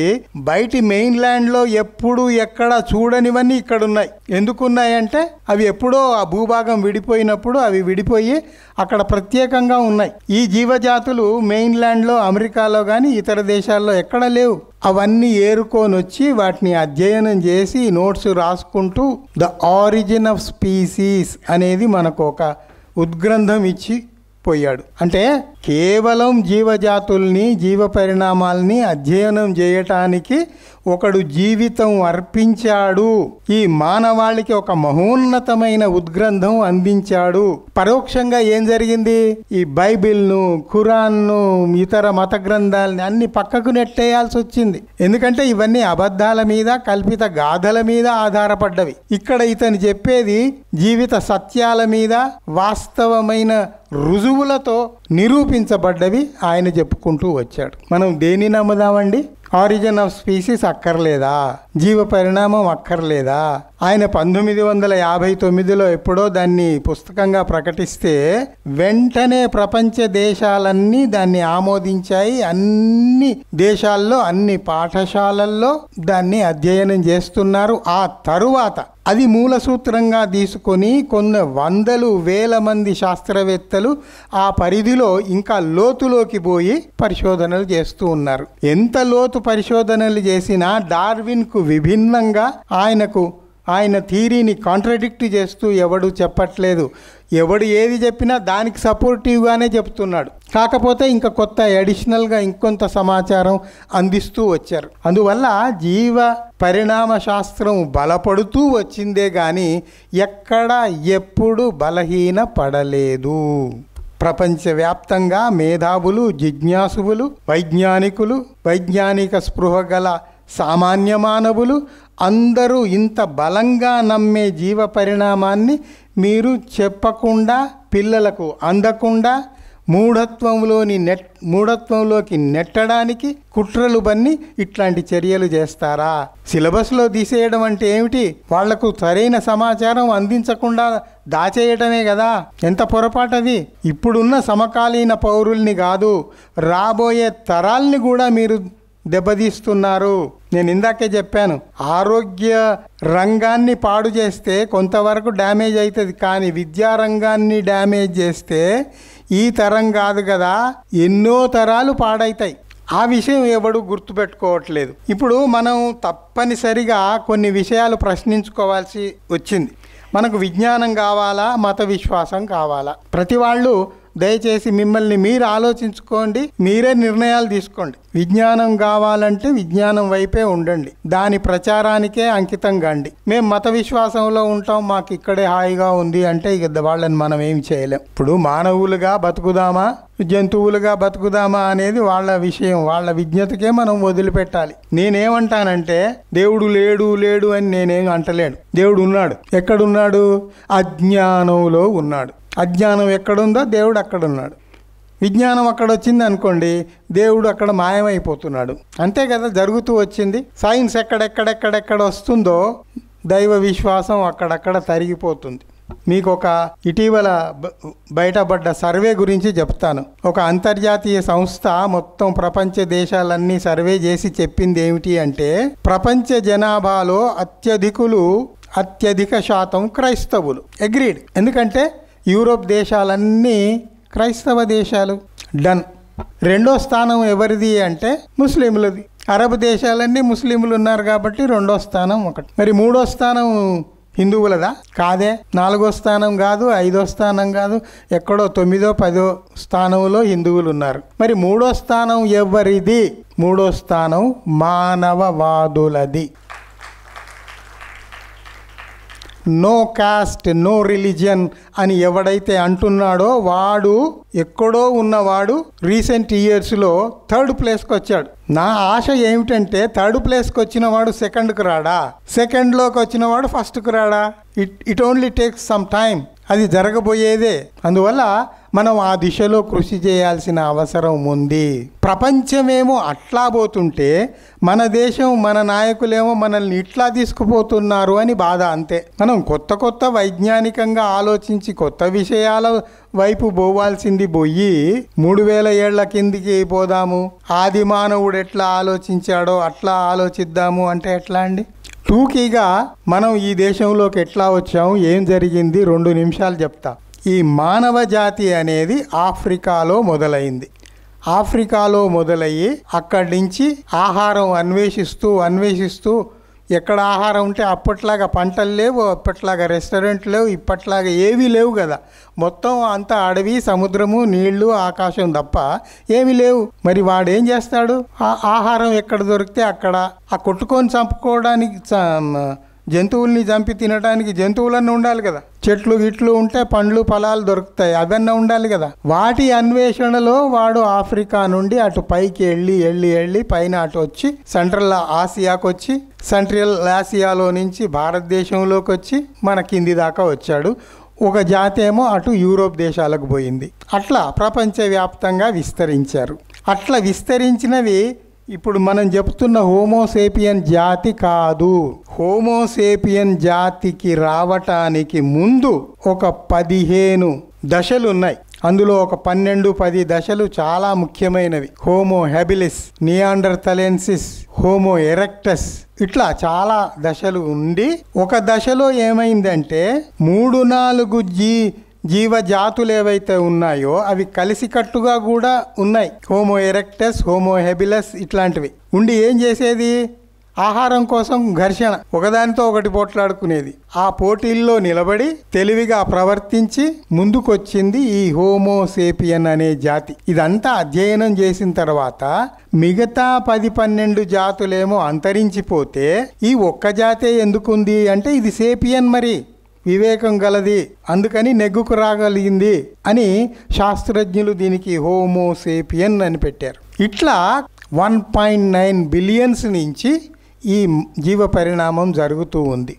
బయటి మెయిన్ ల్యాండ్లో ఎప్పుడు ఎక్కడ చూడనివన్నీ ఇక్కడ ఉన్నాయి. ఎందుకున్నాయంటే అవి ఎప్పుడో ఆ భూభాగం విడిపోయినప్పుడు అవి విడిపోయి అక్కడ ప్రత్యేకంగా ఉన్నాయి. ఈ జీవజాతులు మెయిన్ ల్యాండ్లో అమెరికాలో కానీ ఇతర దేశాల్లో ఎక్కడ లేవు. అవన్నీ ఏరుకొని వచ్చి వాటిని అధ్యయనం చేసి నోట్స్ రాసుకుంటూ ద ఆరిజిన్ ఆఫ్ స్పీసీస్ అనేది మనకు ఒక ఉద్గ్రంథం ఇచ్చి పోయాడు. అంటే కేవలం జీవజాతుల్ని, జీవ పరిణామాల్ని అధ్యయనం చేయటానికి ఒకడు జీవితం అర్పించాడు. ఈ మానవాళికి ఒక మహోన్నతమైన ఉద్గ్రంథం అందించాడు. పరోక్షంగా ఏం జరిగింది, ఈ బైబిల్ను, ఖురాన్ను, ఇతర మత గ్రంథాలని అన్ని పక్కకు నెట్టేయాల్సి వచ్చింది. ఎందుకంటే ఇవన్నీ అబద్ధాల మీద, కల్పిత గాథల మీద ఆధారపడ్డవి. ఇక్కడ ఇతను చెప్పేది జీవిత సత్యాల మీద, వాస్తవమైన రుజువులతో నిరూపించబడ్డవి ఆయన చెప్పుకుంటూ వచ్చాడు. మనం దేన్ని నమ్ముదామండి? ఆరిజిన్ ఆఫ్ స్పీసీస్ అక్కర్లేదా? జీవ పరిణామం అక్కర్లేదా? ఆయన 1959లో ఎప్పుడో దాన్ని పుస్తకంగా ప్రకటిస్తే వెంటనే ప్రపంచ దేశాలన్నీ దాన్ని ఆమోదించాయి. అన్ని దేశాల్లో, అన్ని పాఠశాలల్లో దాన్ని అధ్యయనం చేస్తున్నారు. ఆ తరువాత అది మూల సూత్రంగా తీసుకొని కొన్ని వందలు వేల మంది శాస్త్రవేత్తలు ఆ పరిధిలో ఇంకా లోతులోకి పోయి పరిశోధనలు చేస్తూ ఉన్నారు. ఎంత లోతు పరిశోధనలు చేసినా డార్విన్కు విభిన్నంగా ఆయన థీరీని కాంట్రడిక్ట్ చేస్తూ ఎవడు చెప్పట్లేదు. ఎవడు ఏది చెప్పినా దానికి సపోర్టివ్గానే చెప్తున్నాడు. కాకపోతే ఇంకా కొత్త అడిషనల్గా ఇంకొంత సమాచారం అందిస్తూ వచ్చారు. అందువల్ల జీవ పరిణామ శాస్త్రం బలపడుతూ వచ్చిందే కానీ ఎక్కడ ఎప్పుడు బలహీన పడలేదు. ప్రపంచవ్యాప్తంగా మేధావులు, జిజ్ఞాసువులు, వైజ్ఞానికులు, వైజ్ఞానిక స్పృహ గల సామాన్య మానవులు అందరూ ఇంత బలంగా నమ్మే జీవ పరిణామాన్ని మీరు చెప్పకుండా, పిల్లలకు అందకుండా మూఢత్వంలోకి నెట్టడానికి కుట్రలు బన్ని ఇట్లాంటి చర్యలు చేస్తారా? సిలబస్లో తీసేయడం అంటే ఏమిటి? వాళ్లకు సరైన సమాచారం అందించకుండా దాచేయటమే కదా. ఎంత పొరపాటది. ఇప్పుడున్న సమకాలీన పౌరుల్ని కాదు, రాబోయే తరాల్ని కూడా మీరు దెబ్బతీస్తున్నారు. నేను ఇందాకే చెప్పాను, ఆరోగ్య రంగాన్ని పాడు చేస్తే కొంతవరకు డ్యామేజ్ అవుతుంది, కానీ విద్యారంగాన్ని డ్యామేజ్ చేస్తే ఈ తరం కాదు కదా, ఎన్నో తరాలు పాడైతాయి. ఆ విషయం ఎవడు గుర్తుపెట్టుకోవట్లేదు. ఇప్పుడు మనం తప్పనిసరిగా కొన్ని విషయాలు ప్రశ్నించుకోవాల్సి వచ్చింది. మనకు విజ్ఞానం కావాలా, మత విశ్వాసం కావాలా? ప్రతి వాళ్ళు దయచేసి మిమ్మల్ని మీరు ఆలోచించుకోండి, మీరే నిర్ణయాలు తీసుకోండి. విజ్ఞానం కావాలంటే విజ్ఞానం వైపే ఉండండి, దాని ప్రచారానికే అంకితం కండి. మేము మత విశ్వాసంలో ఉంటాం, మాకు ఇక్కడే హాయిగా ఉంది అంటే ఇక వాళ్ళని మనం ఏమి చేయలేం. ఇప్పుడు మానవులుగా బతుకుదామా, జంతువులుగా బతుకుదామా అనేది వాళ్ళ విషయం, వాళ్ళ విజ్ఞతకే మనం వదిలిపెట్టాలి. నేనేమంటానంటే దేవుడు లేడు లేడు అని నేనేం అంటలేడు. దేవుడు ఉన్నాడు. ఎక్కడున్నాడు? అజ్ఞానంలో ఉన్నాడు. అజ్ఞానం ఎక్కడుందో దేవుడు అక్కడున్నాడు. విజ్ఞానం అక్కడ వచ్చింది అనుకోండి, దేవుడు అక్కడ మాయమైపోతున్నాడు. అంతే కదా జరుగుతూ వచ్చింది. సైన్స్ ఎక్కడెక్కడెక్కడెక్కడ వస్తుందో దైవ విశ్వాసం అక్కడక్కడ తరిగిపోతుంది. మీకు ఒక ఇటీవల బయటపడ్డ సర్వే గురించి చెప్తాను. ఒక అంతర్జాతీయ సంస్థ మొత్తం ప్రపంచ దేశాలన్నీ సర్వే చేసి చెప్పింది ఏమిటి అంటే, ప్రపంచ జనాభాలో అత్యధిక శాతం క్రైస్తవులు. అగ్రీడ్. ఎందుకంటే యూరోప్ దేశాలన్నీ క్రైస్తవ దేశాలు. డన్. రెండో స్థానం ఎవరిది అంటే ముస్లింలది. అరబ్ దేశాలన్నీ ముస్లింలు ఉన్నారు కాబట్టి రెండో స్థానం ఒకటి. మరి మూడో స్థానం హిందువులదా? కాదే. నాలుగో స్థానం కాదు, ఐదో స్థానం కాదు, ఎక్కడో 9వ 10వ స్థానంలో హిందువులు ఉన్నారు. మరి మూడో స్థానం ఎవరిది? మూడో స్థానం మానవవాదులది. నో కాస్ట్, నో రిలీజియన్ అని ఎవడైతే అంటున్నాడో వాడు ఎక్కడో ఉన్నవాడు రీసెంట్ ఇయర్స్లో 3rd ప్లేస్కి వచ్చాడు. నా ఆశ ఏమిటంటే 3rd ప్లేస్కి వచ్చిన వాడు 2ndకు రాడా, 2ndలోకి వచ్చిన వాడు 1stకు రాడా? It only takes some time. అది జరగబోయేదే. అందువల్ల మనం ఆ దిశలో కృషి చేయాల్సిన అవసరం ఉంది. ప్రపంచమేమో అట్లా పోతుంటే మన దేశం, మన నాయకులేమో మనల్ని ఇట్లా తీసుకుపోతున్నారు అని బాధ. అంతే. మనం కొత్త వైజ్ఞానికంగా ఆలోచించి కొత్త విషయాల వైపు పోవాల్సింది పోయి 3000 ఏళ్ల కిందికి పోదాము, ఆది మానవుడు ఎట్లా ఆలోచించాడో అట్లా ఆలోచిద్దాము అంటే ఎట్లా అండి? టూకీగా మనం ఈ దేశంలోకి ఎట్లా వచ్చాము, ఏం జరిగింది 2 నిమిషాలు చెప్తా. ఈ మానవ జాతి అనేది ఆఫ్రికాలో మొదలైంది. ఆఫ్రికాలో మొదలయ్యి అక్కడి నుంచి ఆహారం అన్వేషిస్తూ ఎక్కడ ఆహారం ఉంటే అప్పట్లాగా పంటలు లేవు, అప్పట్లాగా రెస్టారెంట్లు లేవు, ఇప్పట్లాగా ఏవీ లేవు కదా. మొత్తం అంతా అడవి, సముద్రము, నీళ్లు, ఆకాశం తప్ప ఏమీ లేవు. మరి వాడు ఏం చేస్తాడు? ఆహారం ఎక్కడ దొరికితే అక్కడ ఆ కొట్టుకొని చంపుకోవడానికి, జంతువుల్ని చంపి తినడానికి జంతువులన్నీ ఉండాలి కదా. చెట్లు గిట్లు ఉంటే పండ్లు ఫలాలు దొరుకుతాయి, అవన్నీ ఉండాలి కదా. వాటి అన్వేషణలో వాడు ఆఫ్రికా నుండి అటు పైకి వెళ్ళి పైన అటు వచ్చి సెంట్రల్ ఆసియాకు వచ్చి, సెంట్రల్ ఆసియాలో నుంచి భారతదేశంలోకి వచ్చి మన కింది దాకా వచ్చాడు. ఒక జాతి ఏమో అటు యూరోప్ దేశాలకు పోయింది. అట్లా ప్రపంచవ్యాప్తంగా విస్తరించారు. అట్లా విస్తరించినవి ఇప్పుడు మనం చెప్తున్న హోమోసేపియన్ జాతి కాదు. హోమోసేపియన్ జాతికి రావటానికి ముందు ఒక 15 దశలు ఉన్నాయి. అందులో ఒక 12-10 దశలు చాలా ముఖ్యమైనవి. హోమో హ్యాబిలిస్, నియాండర్థలెన్సిస్, హోమో ఎరెక్టస్, ఇట్లా చాలా దశలు ఉండి ఒక దశలో ఏమైందంటే 3-4 జీవజాతులు ఏవైతే ఉన్నాయో అవి కలిసికట్టుగా కూడా ఉన్నాయి. హోమో ఎరెక్టస్, హోమో హెబిలస్ ఇట్లాంటివి ఉండి ఏం చేసేది? ఆహారం కోసం ఘర్షణ, ఒకదానితో ఒకటి పోట్లాడుకునేది. ఆ పోటీల్లో నిలబడి తెలివిగా ప్రవర్తించి ముందుకొచ్చింది ఈ హోమోసేపియన్ అనే జాతి. ఇదంతా అధ్యయనం చేసిన తర్వాత మిగతా 10-12 జాతులేమో అంతరించిపోతే ఈ ఒక్క జాతే ఎందుకుంది అంటే ఇది సేపియన్, మరి వివేకం గలది, అందుకని నెగ్గుకు రాగలిగింది అని శాస్త్రజ్ఞులు దీనికి హోమోసేపియన్ అని పెట్టారు. ఇట్లా 1.9 బిలియన్స్ నుంచి ఈ జీవ పరిణామం జరుగుతూ ఉంది.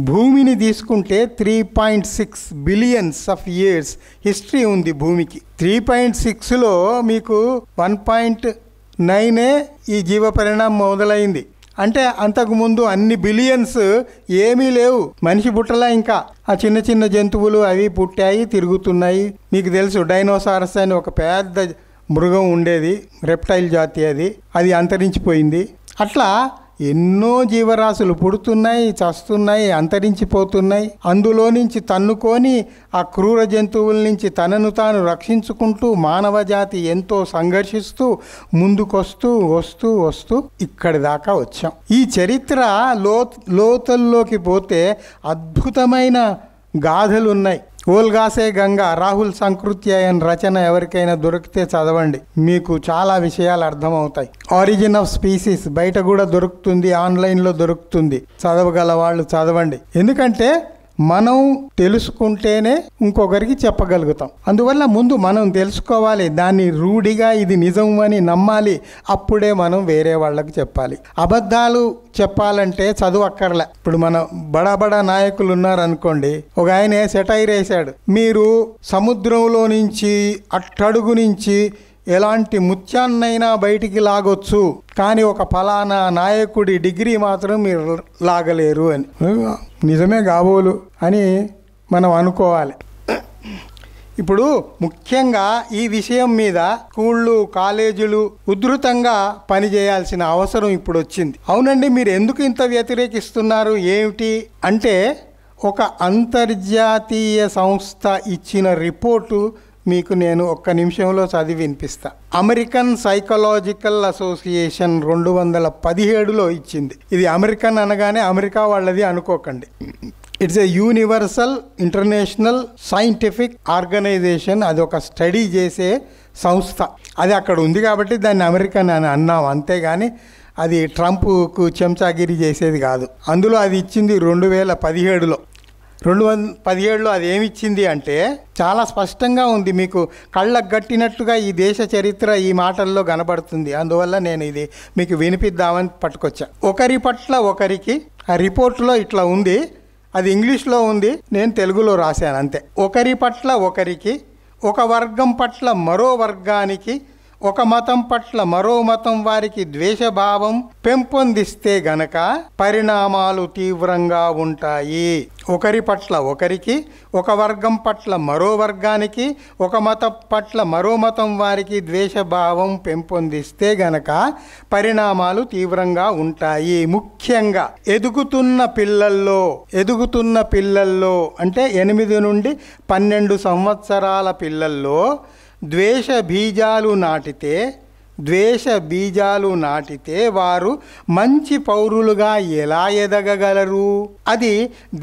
భూమిని తీసుకుంటే 3.6 బిలియన్స్ ఆఫ్ ఇయర్స్ హిస్టరీ ఉంది భూమికి. 3.6లో మీకు 1.9 ఈ జీవ పరిణామం మొదలైంది. అంటే అంతకుముందు అన్ని బిలియన్స్ ఏమీ లేవు. మనిషి పుట్టలా. ఇంకా ఆ చిన్న జంతువులు అవి పుట్టాయి, తిరుగుతున్నాయి. మీకు తెలుసు డైనోసారస్ అని ఒక పెద్ద మృగం ఉండేది, రెప్టైల్ జాతి, అది అంతరించిపోయింది. అట్లా ఎన్నో జీవరాశులు పుడుతున్నాయి, చస్తున్నాయి, అంతరించిపోతున్నాయి. అందులో నుంచి తన్నుకొని ఆ క్రూర జంతువుల నుంచి తనను తాను రక్షించుకుంటూ మానవ జాతి ఎంతో సంఘర్షిస్తూ ముందుకొస్తూ వస్తూ వస్తూ ఇక్కడి దాకా వచ్చాం. ఈ చరిత్ర లోతుల్లోకి పోతే అద్భుతమైన గాథలున్నాయి. ఓల్గాసే గంగా, రాహుల్ సంకృత్యాయన్ రచన ఎవరికైనా దొరికితే చదవండి, మీకు చాలా విషయాలు అర్థమవుతాయి. ఆరిజిన్ ఆఫ్ స్పీసీస్ బయట కూడా దొరుకుతుంది, ఆన్లైన్లో దొరుకుతుంది. చదవగల వాళ్ళు చదవండి. ఎందుకంటే మనం తెలుసుకుంటేనే ఇంకొకరికి చెప్పగలుగుతాం. అందువల్ల ముందు మనం తెలుసుకోవాలి, దాన్ని రూఢిగా ఇది నిజం అని నమ్మాలి. అప్పుడే మనం వేరే వాళ్ళకి చెప్పాలి. అబద్ధాలు చెప్పాలంటే చదువు అక్కర్లే. ఇప్పుడు మన బడా నాయకులు ఉన్నారనుకోండి, ఒక ఆయన సెటైర్ వేశాడు, మీరు సముద్రంలో నుంచి అట్టడుగు నుంచి ఎలాంటి ముత్యాన్నైనా బయటికి లాగొచ్చు, కానీ ఒక ఫలానా నాయకుడి డిగ్రీ మాత్రం మీరు లాగలేరు అని. నిజమే కాబోలు అని మనం అనుకోవాలి. ఇప్పుడు ముఖ్యంగా ఈ విషయం మీద స్కూళ్ళు, కాలేజీలు ఉధృతంగా పనిచేయాల్సిన అవసరం ఇప్పుడు వచ్చింది. అవునండి, మీరు ఎందుకు ఇంత వ్యతిరేకిస్తున్నారు ఏమిటి అంటే, ఒక అంతర్జాతీయ సంస్థ ఇచ్చిన రిపోర్టు మీకు నేను ఒక్క నిమిషంలో చదివి వినిపిస్తా. అమెరికన్ సైకలాజికల్ అసోసియేషన్ 2017లో ఇచ్చింది. ఇది అమెరికన్ అనగానే అమెరికా వాళ్ళది అనుకోకండి. It's a universal international scientific organisation. అది ఒక స్టడీ చేసే సంస్థ. అది అక్కడ ఉంది కాబట్టి దాన్ని అమెరికన్ అని అన్నాం, అంతేగాని అది ట్రంప్కు చెంచాగిరి చేసేది కాదు. అందులో అది ఇచ్చింది 2017లో. 2017లో అది ఏమిచ్చింది అంటే చాలా స్పష్టంగా ఉంది, మీకు కళ్ళకు గట్టినట్టుగా ఈ దేశ చరిత్ర ఈ మాటల్లో కనబడుతుంది. అందువల్ల నేను ఇది మీకు వినిపిద్దామని పట్టుకొచ్చా. ఒకరి పట్ల ఒకరికి ఆ రిపోర్ట్లో ఇట్లా ఉంది, అది ఇంగ్లీష్లో ఉంది, నేను తెలుగులో రాశాను అంతే. ఒకరి పట్ల ఒకరికి, ఒక వర్గం పట్ల మరో వర్గానికి, ఒక మతం పట్ల మరో మతం వారికి ద్వేషభావం పెంపొందిస్తే గనక పరిణామాలు తీవ్రంగా ఉంటాయి. ఒకరి పట్ల ఒకరికి, ఒక వర్గం పట్ల మరో వర్గానికి, ఒక మతం పట్ల మరో మతం వారికి ద్వేషభావం పెంపొందిస్తే గనక పరిణామాలు తీవ్రంగా ఉంటాయి. ముఖ్యంగా ఎదుగుతున్న పిల్లల్లో అంటే 8 నుండి 12 సంవత్సరాల పిల్లల్లో ద్వేష బీజాలు నాటితే వారు మంచి పౌరులుగా ఎలా ఎదగగలరు? అది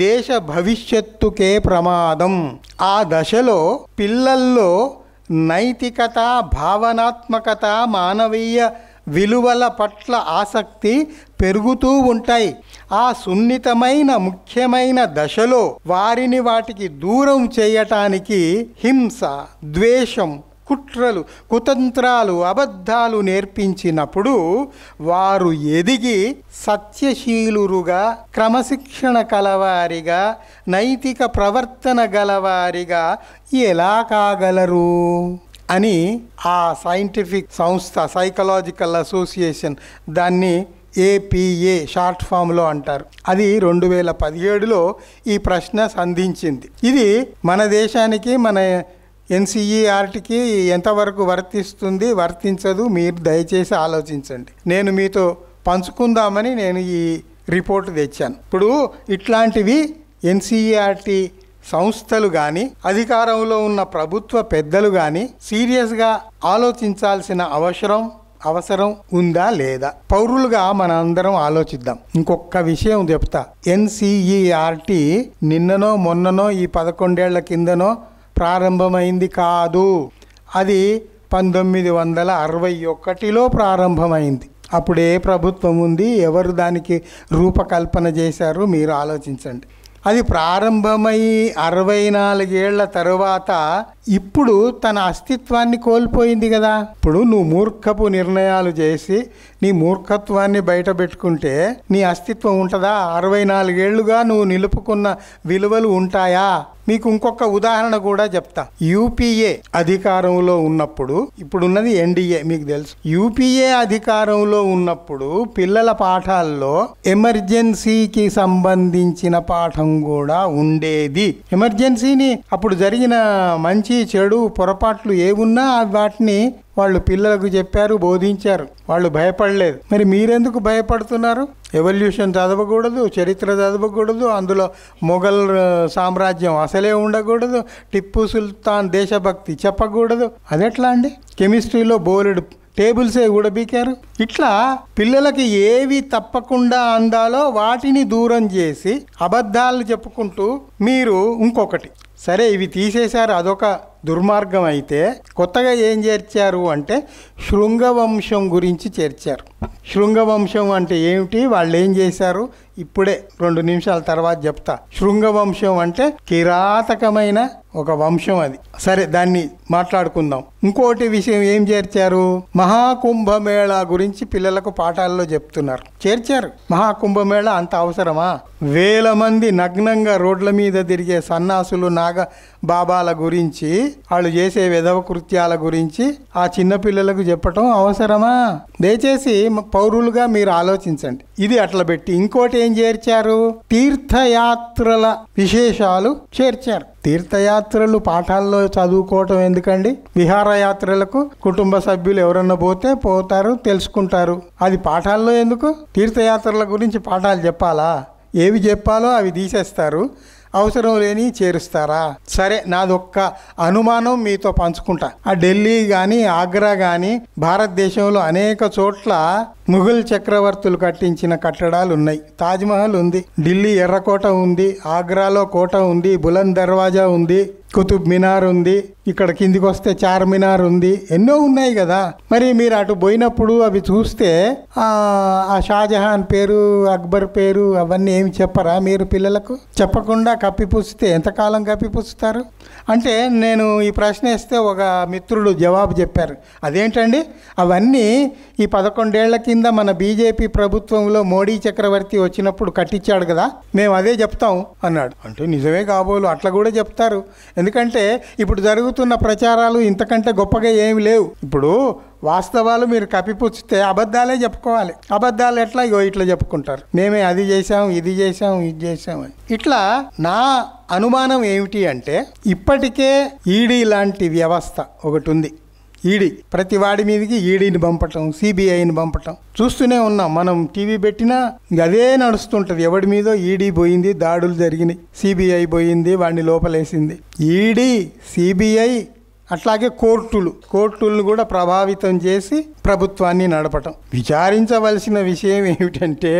దేశ భవిష్యత్తుకే ప్రమాదం. ఆ దశలో పిల్లల్లో నైతికత, భావనాత్మకత, మానవీయ విలువల పట్ల ఆసక్తి పెరుగుతూ ఉంటాయి. ఆ సున్నితమైన ముఖ్యమైన దశలో వారిని వాటికి దూరం చేయటానికి హింస, ద్వేషం, కుట్రలు, కుతంత్రాలు, అబద్ధాలు నేర్పించినప్పుడు వారు ఎదిగి సత్యశీలురుగా, క్రమశిక్షణ కలవారిగా, నైతిక ప్రవర్తన గలవారిగా ఎలా కాగలరు అని ఆ సైంటిఫిక్ సంస్థ సైకలాజికల్ అసోసియేషన్, దాన్ని APA షార్ట్ ఫామ్లో అంటారు, అది 2017లో ఈ ప్రశ్న సంధించింది. ఇది మన దేశానికి, మన NCERTకి ఎంతవరకు వర్తిస్తుంది, వర్తించదు, మీరు దయచేసి ఆలోచించండి. నేను మీతో పంచుకుందామని నేను ఈ రిపోర్ట్ తెచ్చాను. ఇప్పుడు ఇట్లాంటివి NCERT సంస్థలు కానీ, అధికారంలో ఉన్న ప్రభుత్వ పెద్దలు కానీ సీరియస్గా ఆలోచించాల్సిన అవసరం ఉందా లేదా? పౌరులుగా మనందరం ఆలోచిద్దాం. ఇంకొక విషయం చెప్తా. NCERT నిన్ననో మొన్ననో ఈ 11 ఏళ్ల కిందనో ప్రారంభమైంది కాదు. అది 1961లో ప్రారంభమైంది. అప్పుడే ప్రభుత్వం ఉంది, ఎవరు దానికి రూపకల్పన చేశారు మీరు ఆలోచించండి. అది ప్రారంభమై 64 ఏళ్ల తరువాత ఇప్పుడు తన అస్తిత్వాన్ని కోల్పోయింది కదా. ఇప్పుడు నువ్వు మూర్ఖపు నిర్ణయాలు చేసి నీ మూర్ఖత్వాన్ని బయట పెట్టుకుంటే నీ అస్తిత్వం ఉంటుందా? 64 ఏళ్లుగా నువ్వు నిలుపుకున్న విలువలు ఉంటాయా? మీకు ఇంకొక ఉదాహరణ కూడా చెప్తా. UPA అధికారంలో ఉన్నప్పుడు, ఇప్పుడున్నది NDA మీకు తెలుసు. UPA అధికారంలో ఉన్నప్పుడు పిల్లల పాఠాల్లో ఎమర్జెన్సీకి సంబంధించిన పాఠం కూడా ఉండేది. ఎమర్జెన్సీని అప్పుడు జరిగిన మంచి చెడు పొరపాట్లు ఏమున్నా వాటిని వాళ్ళు పిల్లలకు చెప్పారు, బోధించారు. వాళ్ళు భయపడలేదు. మరి మీరెందుకు భయపడుతున్నారు? ఎవల్యూషన్ చదవకూడదు, చరిత్ర చదవకూడదు, అందులో మొఘల్ సామ్రాజ్యం అసలే ఉండకూడదు, టిప్పు సుల్తాన్ దేశభక్తి చెప్పకూడదు. అదెట్లా అండి? కెమిస్ట్రీలో బోలెడు టేబుల్సే కూడా బీకారు. ఇట్లా పిల్లలకి ఏవి తప్పకుండా అందాలో వాటిని దూరం చేసి అబద్ధాలు చెప్పుకుంటూ మీరు ఇంకొకటి సరే ఇవి తీసేశారు, అదొక దుర్మార్గం. అయితే కొత్తగా ఏం చేర్చారు అంటే శృంగవంశం గురించి చేర్చారు. శృంగవంశం అంటే ఏమిటి, వాళ్ళు ఏం చేశారు ఇప్పుడే 2 నిమిషాల తర్వాత చెప్తా. శృంగవంశం అంటే కిరాతకమైన ఒక వంశం అది. సరే దాన్ని మాట్లాడుకుందాం. ఇంకోటి విషయం ఏం చేర్చారు, మహాకుంభమేళా గురించి పిల్లలకు పాఠాల్లో చెప్తున్నారు. చేర్చారు. మహాకుంభమేళా అంత అవసరమా? వేల మంది నగ్నంగా రోడ్ల మీద తిరిగే సన్నాసులు నాగ బాబాల గురించి, వాళ్ళు చేసే విధవ కృత్యాల గురించి ఆ చిన్నపిల్లలకు చెప్పటం అవసరమా? దయచేసి పౌరులుగా మీరు ఆలోచించండి. ఇది అట్లా పెట్టి ఇంకోటి ఏం చేర్చారు, తీర్థయాత్రల విశేషాలు చేర్చారు. తీర్థయాత్రలు పాఠాల్లో చదువుకోవటం ఎందుకండి? విహారయాత్రలకు కుటుంబ సభ్యులు ఎవరన్నా పోతారు, తెలుసుకుంటారు. అది పాఠాల్లో ఎందుకు? తీర్థయాత్రల గురించి పాఠాలు చెప్పాలా? ఏవి చెప్పాలో అవి తీసేస్తారు, అవసరం లేని చేరుస్తారా? సరే, నాదొక్క అనుమానం మీతో పంచుకుంటా. ఆ ఢిల్లీ కానీ ఆగ్రా కానీ భారతదేశంలో అనేక చోట్ల ముఘల్ చక్రవర్తులు కట్టించిన కట్టడాలు ఉన్నాయి. తాజ్మహల్ ఉంది, ఢిల్లీ ఎర్రకోట ఉంది, ఆగ్రాలో కోట ఉంది, బులంద్ దర్వాజా ఉంది, కుతుబ్ మినార్ ఉంది, ఇక్కడ కిందికి వస్తే చార్మినార్ ఉంది, ఎన్నో ఉన్నాయి కదా. మరి మీరు అటు పోయినప్పుడు అవి చూస్తే ఆ షాజహాన్ పేరు, అక్బర్ పేరు అవన్నీ ఏమి చెప్పరా మీరు పిల్లలకు? చెప్పకుండా కప్పిపుచ్చితే ఎంతకాలం కప్పిపుచ్చుతారు? అంటే నేను ఈ ప్రశ్న వేస్తే ఒక మిత్రుడు జవాబు చెప్పారు. అదేంటండి, అవన్నీ ఈ 11 ఏళ్ల కింద మన బీజేపీ ప్రభుత్వంలో మోడీ చక్రవర్తి వచ్చినప్పుడు కట్టించాడు కదా, మేము అదే చెప్తాం అన్నాడు. అంటే నిజమే కాబోలు, అట్లా కూడా చెప్తారు. ఎందుకంటే ఇప్పుడు జరుగుతున్న ప్రచారాలు ఇంతకంటే గొప్పగా ఏమి లేవు. ఇప్పుడు వాస్తవాలు మీరు కప్పిపుచ్చితే అబద్ధాలే చెప్పుకోవాలి. అబద్ధాలు ఎట్లా? ఇట్లా చెప్పుకుంటారు, మేమే అది చేసాం, ఇది చేసాం, ఇది చేసాం అని. ఇట్లా నా అనుమానం ఏమిటి అంటే, ఇప్పటికే ఈడీ లాంటి వ్యవస్థ ఒకటి ఉంది. ఈడీ ప్రతి వాడి మీదకి ఈడీని పంపటం, సిబిఐని పంపటం చూస్తూనే ఉన్నాం. మనం టీవీ పెట్టినా అదే నడుస్తుంటుంది. ఎవడి మీదో ఈడీ పోయింది, దాడులు జరిగినాయి, సిబిఐ పోయింది, వాడిని లోపలేసింది. ఈడీ, సిబిఐ అట్లాగే కోర్టులను కూడా ప్రభావితం చేసి ప్రభుత్వాన్ని నడపటం. విచారించవలసిన విషయం ఏమిటంటే,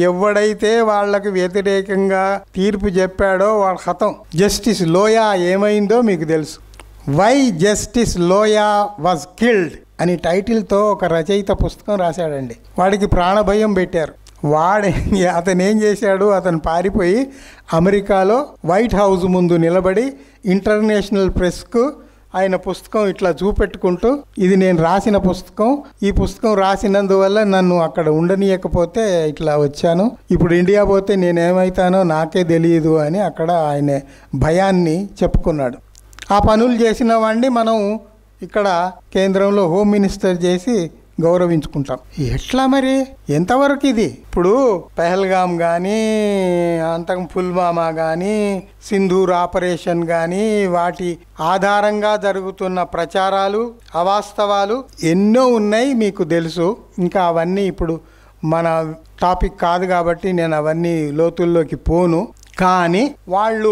ఎవడైతే వాళ్లకు వ్యతిరేకంగా తీర్పు చెప్పాడో వాళ్ళ హతం. జస్టిస్ లోయా ఏమైందో మీకు తెలుసు. Why justice Loya was killed అని టైటిల్తో ఒక రచయిత పుస్తకం రాశాడండి. వాడికి ప్రాణభయం పెట్టారు. అతను ఏం చేశాడు, అతను పారిపోయి అమెరికాలో వైట్ హౌస్ ముందు నిలబడి ఇంటర్నేషనల్ ప్రెస్కు ఆయన పుస్తకం ఇట్లా చూపెట్టుకుంటూ, ఇది నేను రాసిన పుస్తకం, ఈ పుస్తకం రాసినందువల్ల నన్ను అక్కడ ఉండనీయకపోతే ఇట్లా వచ్చాను, ఇప్పుడు ఇండియా పోతే నేనేమవుతానో నాకే తెలియదు అని అక్కడ ఆయన భయాన్ని చెప్పుకున్నాడు. ఆ పనులు చేసిన వాడిని మనం ఇక్కడ కేంద్రంలో హోమ్ మినిస్టర్ చేసి గౌరవించుకుంటాం. ఎట్లా మరి? ఎంతవరకు ఇది? ఇప్పుడు పెహల్గామ్ కానీ, అంతకు పుల్వామా కానీ, సింధూర్ ఆపరేషన్ కానీ, వాటి ఆధారంగా జరుగుతున్న ప్రచారాలు, అవాస్తవాలు ఎన్నో ఉన్నాయి, మీకు తెలుసు. ఇంకా అవన్నీ ఇప్పుడు మన టాపిక్ కాదు కాబట్టి నేను అవన్నీ లోతుల్లోకి పోను. కానీ వాళ్ళు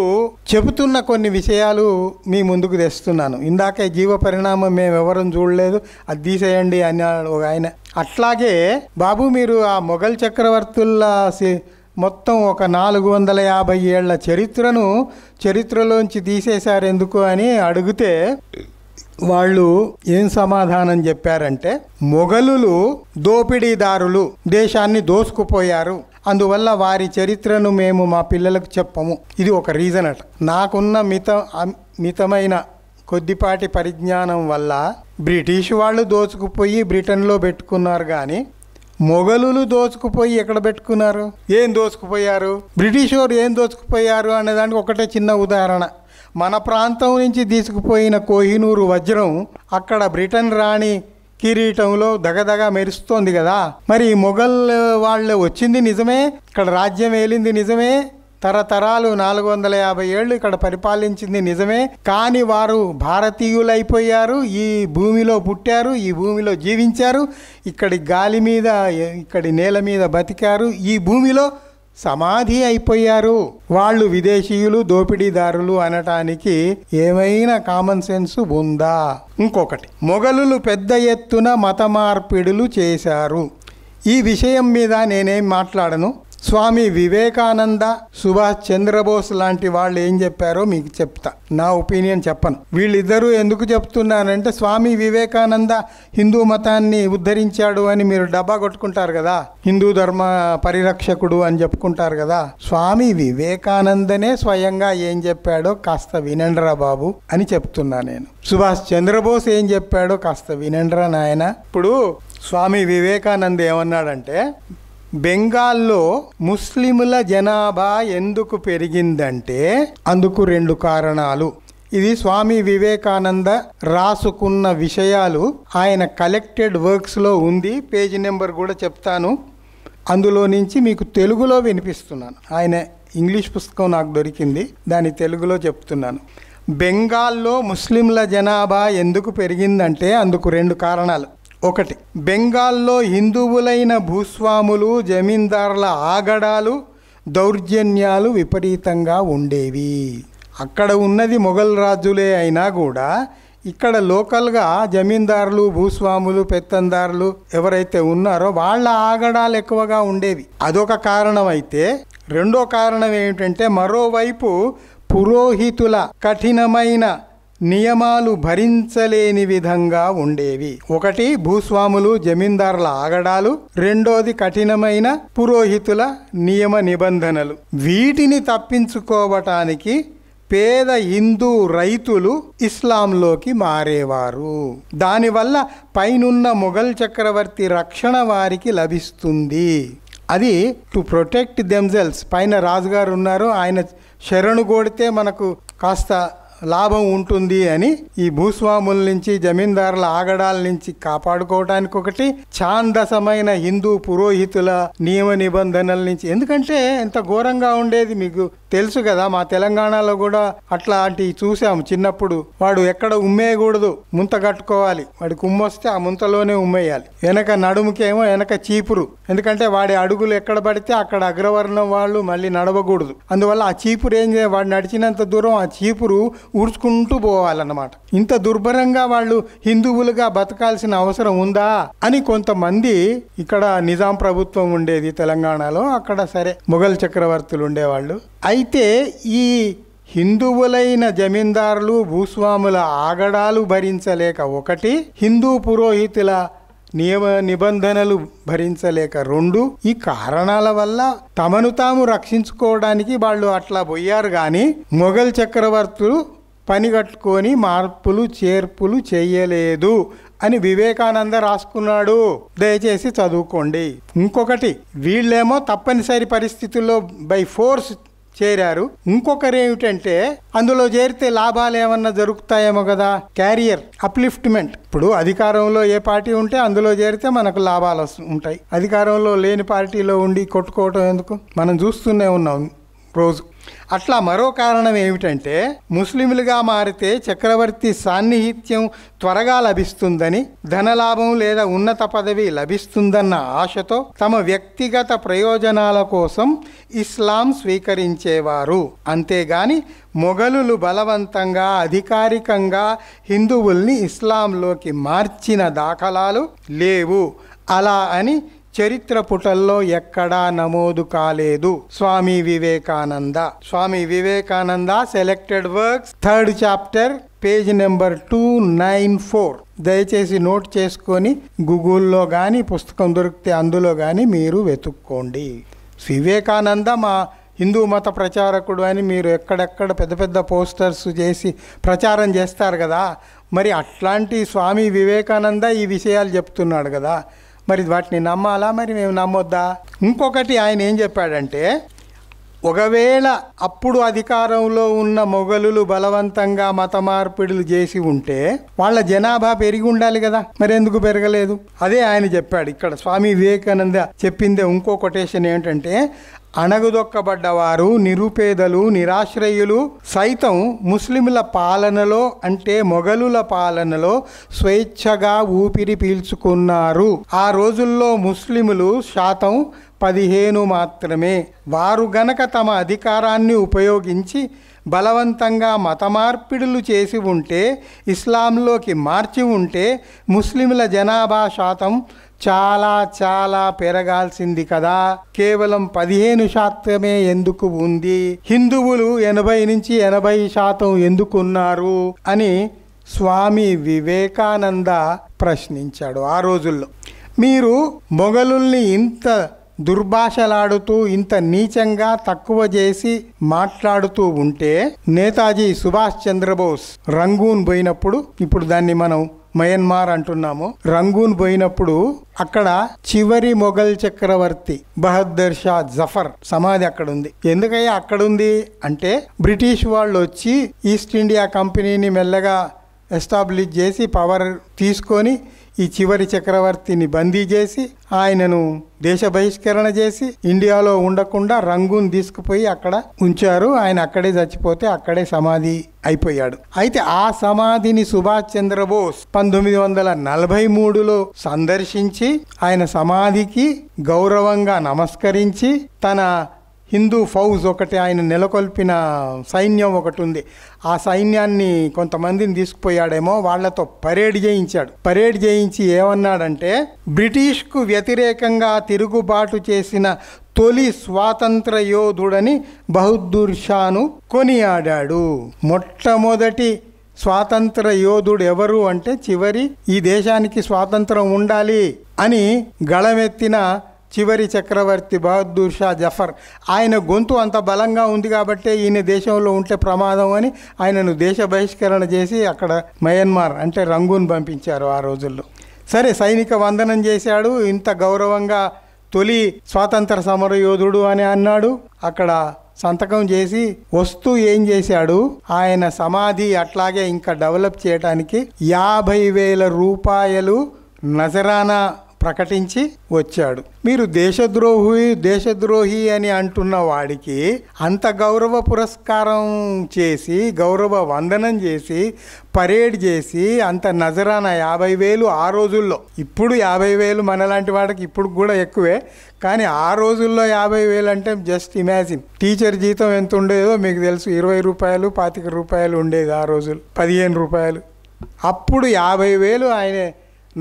చెబుతున్న కొన్ని విషయాలు మీ ముందుకు తెస్తున్నాను. ఇందాకే జీవ పరిణామం మేము ఎవరూ చూడలేదు, అది తీసేయండి అన్నాడు ఒక ఆయన. అట్లాగే బాబు, మీరు ఆ మొఘల్ చక్రవర్తుల మొత్తం ఒక 450 ఏళ్ల చరిత్రలోంచి తీసేశారు ఎందుకు అని అడిగితే వాళ్ళు ఏం సమాధానం చెప్పారంటే, మొఘలులు దోపిడీదారులు, దేశాన్ని దోసుకుపోయారు, అందువల్ల వారి చరిత్రను మేము మా పిల్లలకు చెప్పము. ఇది ఒక రీజన్ అట. నాకున్న మితమైన కొద్దిపాటి పరిజ్ఞానం వల్ల బ్రిటిష్ వాళ్ళు దోచుకుపోయి బ్రిటన్లో పెట్టుకున్నారు, కానీ మొఘలులు దోచుకుపోయి ఎక్కడ పెట్టుకున్నారు? ఏం దోచుకుపోయారు? బ్రిటిష్ వారు ఏం దోచుకుపోయారు అనేదానికి ఒకటే చిన్న ఉదాహరణ. మన ప్రాంతం నుంచి తీసుకుపోయిన కోహినూరు వజ్రం అక్కడ బ్రిటన్ రాణి కిరీటంలో దగదగ మెరుస్తోంది కదా. మరి మొఘల్ వాళ్ళు వచ్చింది నిజమే, ఇక్కడ రాజ్యం ఏలింది నిజమే, తరతరాలు 450 ఏళ్ళు ఇక్కడ పరిపాలించింది నిజమే. కానీ వారు భారతీయులైపోయారు, ఈ భూమిలో పుట్టారు, ఈ భూమిలో జీవించారు, ఇక్కడి గాలి మీద ఇక్కడి నేల మీద బతికారు, ఈ భూమిలో సమాధి అయిపోయారు. వాళ్ళు విదేశీయులు, దోపిడీదారులు అనటానికి ఏమైనా కామన్ సెన్స్ ఉందా? ఇంకొకటి, మొఘలులు పెద్ద ఎత్తున మత మార్పిడులు చేశారు. ఈ విషయం మీద నేనేం మాట్లాడను. స్వామి వివేకానంద, సుభాష్ చంద్రబోస్ లాంటి వాళ్ళు ఏం చెప్పారో మీకు చెప్తా. నా ఒపీనియన్ చెప్పను. వీళ్ళిద్దరూ ఎందుకు చెప్తున్నానంటే, స్వామి వివేకానంద హిందూ మతాన్ని ఉద్ధరించాడు అని మీరు డబ్బా కొట్టుకుంటారు కదా, హిందూ ధర్మ పరిరక్షకుడు అని చెప్పుకుంటారు కదా. స్వామి వివేకానందనే స్వయంగా ఏం చెప్పాడో కాస్త వినండ్రా బాబు అని చెప్తున్నా నేను. సుభాష్ చంద్రబోస్ ఏం చెప్పాడో కాస్త వినండ్రా నాయన. ఇప్పుడు స్వామి వివేకానంద ఏమన్నాడంటే, బెంగాల్లో ముస్లిముల జనాభా ఎందుకు పెరిగిందంటే అందుకు 2 కారణాలు. ఇది స్వామి వివేకానంద రాసుకున్న విషయాలు, ఆయన కలెక్టెడ్ వర్క్స్లో ఉంది. పేజీ నెంబర్ కూడా చెప్తాను. అందులో నుంచి మీకు తెలుగులో వినిపిస్తున్నాను. ఆయన ఇంగ్లీష్ పుస్తకం నాకు దొరికింది, దాని తెలుగులో చెప్తున్నాను. బెంగాల్లో ముస్లింల జనాభా ఎందుకు పెరిగిందంటే అందుకు 2 కారణాలు. ఒకటి, బెంగాల్లో హిందువులైన భూస్వాములు, జమీందారుల ఆగడాలు, దౌర్జన్యాలు విపరీతంగా ఉండేవి. అక్కడ ఉన్నది మొఘల్ రాజులే అయినా కూడా ఇక్కడ లోకల్గా జమీందారులు, భూస్వాములు, పెత్తందారులు ఎవరైతే ఉన్నారో వాళ్ళ ఆగడాలు ఎక్కువగా ఉండేవి. అదొక కారణం అయితే, రెండో కారణం ఏమిటంటే మరోవైపు పురోహితుల కఠినమైన నియమాలు భరించలేని విధంగా ఉండేవి. ఒకటి భూస్వాములు, జమీందారుల ఆగడాలు, రెండోది కఠినమైన పురోహితుల నియమ నిబంధనలు. వీటిని తప్పించుకోవటానికి పేద హిందూ రైతులు ఇస్లాంలోకి మారేవారు. దానివల్ల పైనున్న మొఘల్ చక్రవర్తి రక్షణ వారికి లభిస్తుంది. అది టు ప్రొటెక్ట్ దెమ్సెల్స్. పైన రాజుగారు ఉన్నారు, ఆయన శరణు కోడితే మనకు కాస్త లాభం ఉంటుంది అని ఈ భూస్వాముల నుంచి, జమీందారుల ఆగడాల నుంచి కాపాడుకోవడానికి ఒకటి, ఛాందసమైన హిందూ పురోహితుల నియమ నిబంధనల నుంచి. ఎందుకంటే ఎంత ఘోరంగా ఉండేది మీకు తెలుసు కదా. మా తెలంగాణలో కూడా అట్లాంటి చూసాము చిన్నప్పుడు. వాడు ఎక్కడ ఉమ్మేయకూడదు, ముంత కట్టుకోవాలి. వాడికి ఉమ్మొస్తే ఆ ముంతలోనే ఉమ్మేయాలి. వెనక నడుముకేమో వెనక చీపురు. ఎందుకంటే వాడి అడుగులు ఎక్కడ పడితే అక్కడ అగ్రవర్ణం వాళ్ళు మళ్ళీ నడవకూడదు. అందువల్ల ఆ చీపురు ఏం చేయాలి, వాడు నడిచినంత దూరం ఆ చీపురు ఊడ్చుకుంటూ పోవాలన్నమాట. ఇంత దుర్భరంగా వాళ్ళు హిందువులుగా బతకాల్సిన అవసరం ఉందా అని కొంతమంది, ఇక్కడ నిజాం ప్రభుత్వం ఉండేది తెలంగాణలో, అక్కడ సరే మొఘల్ చక్రవర్తులు ఉండేవాళ్ళు. అయితే ఈ హిందువులైన జమీందారులు, భూస్వాముల ఆగడాలు భరించలేక ఒకటి, హిందూ పురోహితుల నియమ నిబంధనలు భరించలేక రెండు. ఈ కారణాల వల్ల తమను తాము రక్షించుకోవడానికి వాళ్ళు అట్లా పోయారు. కానీ మొఘల్ చక్రవర్తులు పని కట్టుకొని మార్పులు చేర్పులు చేయలేదు అని వివేకానంద రాసుకున్నాడు. దయచేసి చదువుకోండి. ఇంకొకటి, వీళ్ళేమో తప్పనిసరి పరిస్థితుల్లో బై ఫోర్స్ చేరారు. ఇంకొకరు ఏమిటంటే అందులో చేరితే లాభాలు ఏమన్నా జరుగుతాయేమో కదా, క్యారియర్ అప్లిఫ్ట్మెంట్. ఇప్పుడు అధికారంలో ఏ పార్టీ ఉంటే అందులో చేరితే మనకు లాభాలు ఉంటాయి. అధికారంలో లేని పార్టీలో ఉండి కొట్టుకోవటం ఎందుకు, మనం చూస్తూనే ఉన్నాం రోజు. అట్లా మరో కారణం ఏమిటంటే ముస్లింలుగా మారితే చక్రవర్తి సాన్నిహిత్యం త్వరగా లభిస్తుందని, ధనలాభం లేదా ఉన్నత పదవి లభిస్తుందన్న ఆశతో తమ వ్యక్తిగత ప్రయోజనాల కోసం ఇస్లాం స్వీకరించేవారు. అంతేగాని మొఘలులు బలవంతంగా అధికారికంగా హిందువుల్ని ఇస్లాంలోకి మార్చిన దాఖలాలు లేవు. అలా అని చరిత్ర పుటల్లో ఎక్కడా నమోదు కాలేదు. Swami Vivekananda selected works, 3rd chapter, page number 294. దయచేసి నోట్ చేసుకొని గూగుల్లో కానీ పుస్తకం దొరికితే అందులో కానీ మీరు వెతుక్కోండి. వివేకానంద మా హిందూ మత ప్రచారకుడు అని మీరు ఎక్కడెక్కడ పెద్ద పెద్ద పోస్టర్స్ చేసి ప్రచారం చేస్తారు కదా, మరి అట్లాంటి స్వామి వివేకానంద ఈ విషయాలు చెప్తున్నాడు కదా, మరి వాటిని నమ్మాలా, మరి మేము నమ్మొద్దా? ఇంకొకటి ఆయన ఏం చెప్పాడంటే, ఒకవేళ అప్పుడు అధికారంలో ఉన్న మొఘలులు బలవంతంగా మత మార్పిడులు చేసి ఉంటే వాళ్ళ జనాభా పెరిగి ఉండాలి కదా, మరి ఎందుకు పెరగలేదు? అదే ఆయన చెప్పాడు ఇక్కడ. స్వామి వివేకానంద చెప్పిందే ఇంకో కొటేషన్ ఏంటంటే, అణగదొక్కబడ్డవారు, నిరుపేదలు, నిరాశ్రయులు సైతం ముస్లింల పాలనలో అంటే మొఘలుల పాలనలో స్వేచ్ఛగా ఊపిరి పీల్చుకున్నారు. ఆ రోజుల్లో ముస్లిములు శాతం 15 మాత్రమే. వారు గనక తమ అధికారాన్ని ఉపయోగించి బలవంతంగా మత మార్పిడులు చేసి ఉంటే, ఇస్లాంలోకి మార్చి ఉంటే ముస్లింల జనాభా శాతం చాలా చాలా పెరగాల్సింది కదా. కేవలం 15% ఎందుకు ఉంది? హిందువులు 80% ఎందుకున్నారు అని స్వామి వివేకానంద ప్రశ్నించాడు ఆ రోజుల్లో. మీరు మొఘలుల్ని ఇంత దుర్భాషలాడుతూ ఇంత నీచంగా తక్కువ చేసి మాట్లాడుతూ ఉంటే, నేతాజీ సుభాష్ చంద్రబోస్ రంగూన్ పోయినప్పుడు, ఇప్పుడు దాన్ని మనం మయన్మార్ అంటున్నాము, రంగూన్ పోయినప్పుడు అక్కడ చివరి మొఘల్ చక్రవర్తి బహద్దర్ షా జఫర్ సమాధి అక్కడ ఉంది. ఎందుకయ్యా అక్కడ ఉంది అంటే, బ్రిటిష్ వాళ్ళు వచ్చి ఈస్ట్ ఇండియా కంపెనీని మెల్లగా ఎస్టాబ్లిష్ చేసి పవర్ తీసుకొని ఈ చివరి చక్రవర్తిని బందీ చేసి ఆయనను దేశ బహిష్కరణ చేసి ఇండియాలో ఉండకుండా రంగూన్ తీసుకుపోయి అక్కడ ఉంచారు. ఆయన అక్కడే చచ్చిపోతే అక్కడే సమాధి అయిపోయాడు. అయితే ఆ సమాధిని సుభాష్ చంద్రబోస్ 1943లో సందర్శించి ఆయన సమాధికి గౌరవంగా నమస్కరించి తన హిందూ ఫౌజ్ ఒకటి, ఆయన నెలకొల్పిన సైన్యం ఒకటి ఉంది, ఆ సైన్యాన్ని కొంతమందిని తీసుకుపోయాడేమో, వాళ్లతో పరేడ్ చేయించాడు. పరేడ్ చేయించి ఏమన్నాడంటే, బ్రిటిష్కు వ్యతిరేకంగా తిరుగుబాటు చేసిన తొలి స్వాతంత్ర యోధుడని బహదూర్ షాను కొనియాడాడు. మొట్టమొదటి స్వాతంత్ర యోధుడు ఎవరు అంటే, చివరి ఈ దేశానికి స్వాతంత్రం ఉండాలి అని గళమెత్తిన చివరి చక్రవర్తి బహదూర్ షా జఫర్. ఆయన గొంతు అంత బలంగా ఉంది కాబట్టే ఈయన దేశంలో ఉంటే ప్రమాదం అని ఆయనను దేశ బహిష్కరణ చేసి అక్కడ మయన్మార్ అంటే రంగూన్ పంపించారు ఆ రోజుల్లో. సరే, సైనిక వందనం చేశాడు, ఇంత గౌరవంగా తొలి స్వాతంత్ర సమర యోధుడు అని అన్నాడు. అక్కడ సంతకం చేసి వస్తూ ఏం చేశాడు, ఆయన సమాధి అట్లాగే ఇంకా డెవలప్ చేయడానికి 50,000 రూపాయలు నజరానా ప్రకటించి వచ్చాడు. మీరు దేశద్రోహి అని అంటున్న వాడికి అంత గౌరవ పురస్కారం చేసి, గౌరవ వందనం చేసి, పరేడ్ చేసి, అంత నజరానా 50,000 ఆ రోజుల్లో. ఇప్పుడు 50,000 మనలాంటి వాడికి ఇప్పుడు కూడా ఎక్కువే, కానీ ఆ రోజుల్లో 50,000 అంటే జస్ట్ ఇమాజిన్. టీచర్ జీతం ఎంత ఉండేదో మీకు తెలుసు, 20 రూపాయలు 25 రూపాయలు ఉండేది ఆ రోజులు, 15 రూపాయలు. అప్పుడు 50,000 ఆయన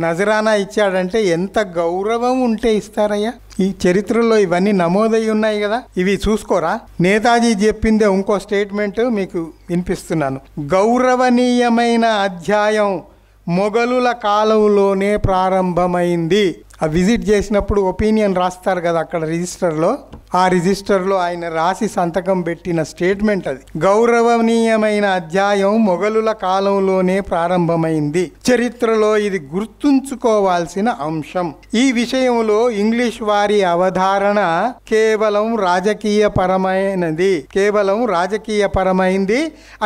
నజరానా ఇచ్చాడంటే ఎంత గౌరవం ఉంటే ఇస్తారయ్యా. ఈ చరిత్రలో ఇవన్నీ నమోదై ఉన్నాయి కదా, ఇవి చూసుకోరా. నేతాజీ చెప్పిందే ఇంకో స్టేట్మెంట్ మీకు వినిపిస్తున్నాను. గౌరవనీయమైన అధ్యాయం మొఘలుల కాలంలోనే ప్రారంభమైంది. ఆ విజిట్ చేసినప్పుడు ఒపీనియన్ రాస్తారు కదా అక్కడ రిజిస్టర్లో, ఆ రిజిస్టర్లో ఆయన రాసి సంతకం పెట్టిన స్టేట్మెంట్ అది. గౌరవనీయమైన అధ్యాయం మొఘలుల కాలంలోనే ప్రారంభమైంది. చరిత్రలో ఇది గుర్తుంచుకోవాల్సిన అంశం. ఈ విషయంలో ఇంగ్లీష్ వారి అవధారణ కేవలం రాజకీయపరమైంది,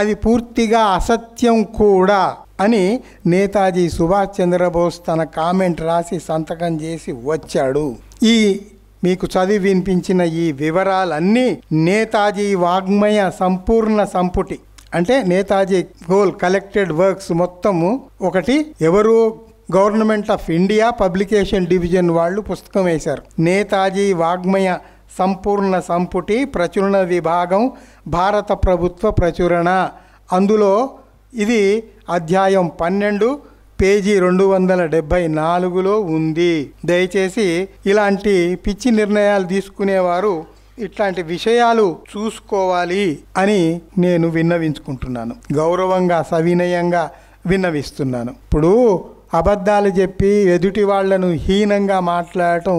అది పూర్తిగా అసత్యం కూడా అని నేతాజీ సుభాష్ చంద్రబోస్ తన కామెంట్ రాసి సంతకం చేసి వచ్చాడు. ఈ మీకు చదివి వినిపించిన ఈ వివరాలన్నీ నేతాజీ వాగ్మయ సంపూర్ణ సంపుటి అంటే నేతాజీ హోల్ కలెక్టెడ్ వర్క్స్ మొత్తము ఒకటి ఎవరు government of India publication division వాళ్ళు పుస్తకం వేశారు. నేతాజీ వాగ్మయ సంపూర్ణ సంపుటి ప్రచురణ విభాగం భారత ప్రభుత్వ ప్రచురణ. అందులో ఇది అధ్యాయం 12 పేజీ 274లో ఉంది. దయచేసి ఇలాంటి పిచ్చి నిర్ణయాలు తీసుకునేవారు ఇట్లాంటి విషయాలు చూసుకోవాలి అని నేను విన్నవించుకుంటున్నాను. గౌరవంగా సవినయంగా విన్నవిస్తున్నాను. ఇప్పుడు అబద్ధాలు చెప్పి ఎదుటి వాళ్లను హీనంగా మాట్లాడటం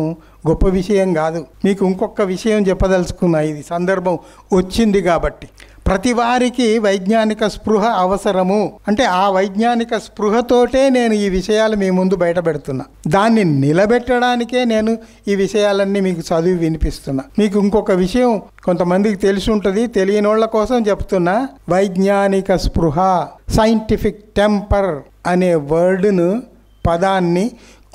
గొప్ప విషయం కాదు. మీకు ఇంకొక విషయం చెప్పదలుచుకున్నా, ఇది సందర్భం వచ్చింది కాబట్టి. ప్రతి వారికి వైజ్ఞానిక స్పృహ అవసరము. అంటే ఆ వైజ్ఞానిక స్పృహతోటే నేను ఈ విషయాలు మీ ముందు బయట పెడుతున్నా. దాన్ని నిలబెట్టడానికే నేను ఈ విషయాలన్నీ మీకు చదివి వినిపిస్తున్నా. మీకు ఇంకొక విషయం కొంతమందికి తెలిసి ఉంటుంది, తెలియనోళ్ల కోసం చెప్తున్నా. వైజ్ఞానిక స్పృహ, సైంటిఫిక్ టెంపర్ అనే పదాన్ని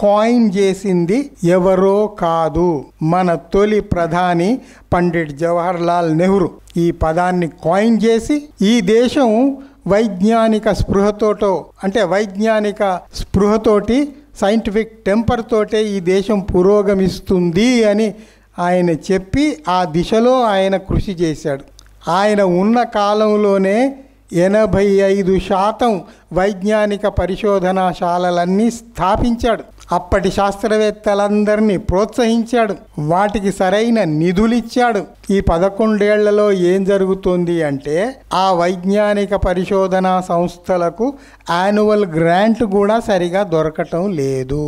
కాయిన్ చేసింది ఎవరో కాదు, మన తొలి ప్రధాని పండిట్ జవహర్లాల్ నెహ్రూ ఈ పదాన్ని కాయిన్ చేసి ఈ దేశం వైజ్ఞానిక స్పృహతోటి సైంటిఫిక్ టెంపర్ తోటే ఈ దేశం పురోగమిస్తుంది అని ఆయన చెప్పి ఆ దిశలో ఆయన కృషి చేశాడు. ఆయన ఉన్న కాలంలోనే 85% వైజ్ఞానిక పరిశోధనాశాలలన్నీ స్థాపించాడు. అప్పటి శాస్త్రవేత్తలందరినీ ప్రోత్సహించాడు, వాటికి సరైన నిధులిచ్చాడు. ఈ 11 ఏళ్లలో ఏం జరుగుతుంది అంటే ఆ వైజ్ఞానిక పరిశోధనా సంస్థలకు యాన్యువల్ గ్రాంట్ కూడా సరిగా దొరకటం లేదు.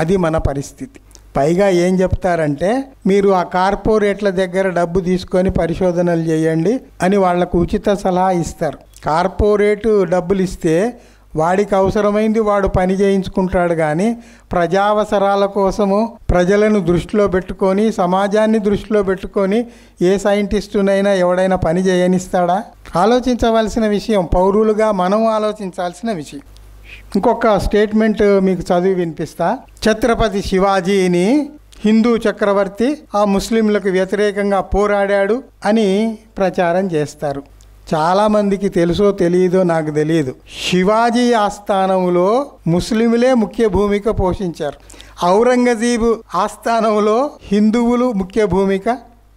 అది మన పరిస్థితి. పైగా ఏం చెప్తారంటే మీరు ఆ కార్పొరేట్ల దగ్గర డబ్బు తీసుకొని పరిశోధనలు చేయండి అని వాళ్లకు ఉచిత సలహా ఇస్తారు. కార్పొరేట్ డబ్బులు ఇస్తే వాడికి అవసరమైంది వాడు పని చేయించుకుంటాడు, కానీ ప్రజావసరాల కోసము ప్రజలను దృష్టిలో పెట్టుకొని సమాజాన్ని దృష్టిలో పెట్టుకొని ఏ సైంటిస్టునైనా ఎవడైనా పని చేయనిస్తాడా? ఆలోచించవలసిన విషయం, పౌరులుగా మనం ఆలోచించాల్సిన విషయం. ఇంకొక స్టేట్మెంట్ మీకు చదివి వినిపిస్తా. ఛత్రపతి శివాజీని హిందూ చక్రవర్తి ఆ ముస్లింలకు వ్యతిరేకంగా పోరాడాడు అని ప్రచారం చేస్తారు. చాలామందికి తెలుసో తెలియదో నాకు తెలియదు, శివాజీ ఆస్థానంలో ముస్లింలే ముఖ్య భూమిక పోషించారు. ఔరంగజేబు ఆస్థానంలో హిందువులు ముఖ్య భూమిక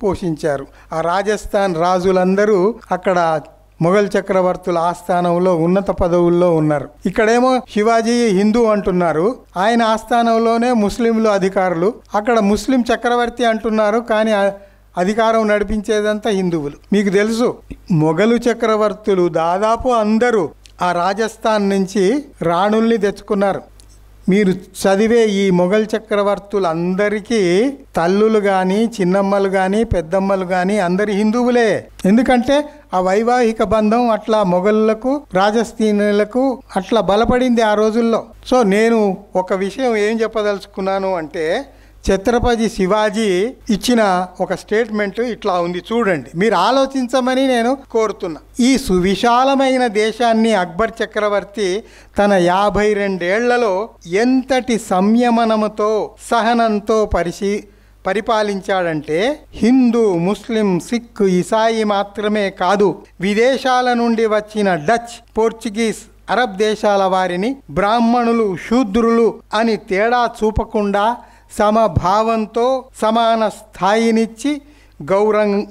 పోషించారు. ఆ రాజస్థాన్ రాజులందరూ అక్కడ మొఘల్ చక్రవర్తుల ఆస్థానంలో ఉన్నత పదవుల్లో ఉన్నారు. ఇక్కడేమో శివాజీ హిందూ అంటున్నారు, ఆయన ఆస్థానంలోనే ముస్లింలు అధికారులు. అక్కడ ముస్లిం చక్రవర్తి అంటున్నారు, కానీ అధికారం నడిపించేదంతా హిందువులు. మీకు తెలుసు మొఘలు చక్రవర్తులు దాదాపు అందరూ ఆ రాజస్థాన్ నుంచి రాణుల్ని తెచ్చుకున్నారు. మీరు చదివే ఈ మొఘల్ చక్రవర్తులందరికీ తల్లులు కానీ చిన్నమ్మలు కానీ పెద్దమ్మలు కానీ అందరి హిందువులే. ఎందుకంటే ఆ వైవాహిక బంధం అట్లా మొఘలులకు రాజస్థానీయులకు అట్లా బలపడింది ఆ రోజుల్లో. సో నేను ఒక విషయం ఏం చెప్పదలుచుకున్నాను అంటే ఛత్రపతి శివాజీ ఇచ్చిన ఒక స్టేట్మెంట్ ఇట్లా ఉంది, చూడండి, మీరు ఆలోచించమని నేను కోరుతున్నా. ఈ సువిశాలమైన దేశాన్ని అక్బర్ చక్రవర్తి తన 52 ఏళ్లలో ఎంతటి సంయమనముతో సహనంతో పరిపాలించాడంటే హిందూ ముస్లిం సిక్ ఇసాయి మాత్రమే కాదు, విదేశాల నుండి వచ్చిన డచ్ పోర్చుగీస్ అరబ్ దేశాల వారిని బ్రాహ్మణులు శూద్రులు అని తేడా చూపకుండా సమభావంతో సమాన స్థాయినిచ్చి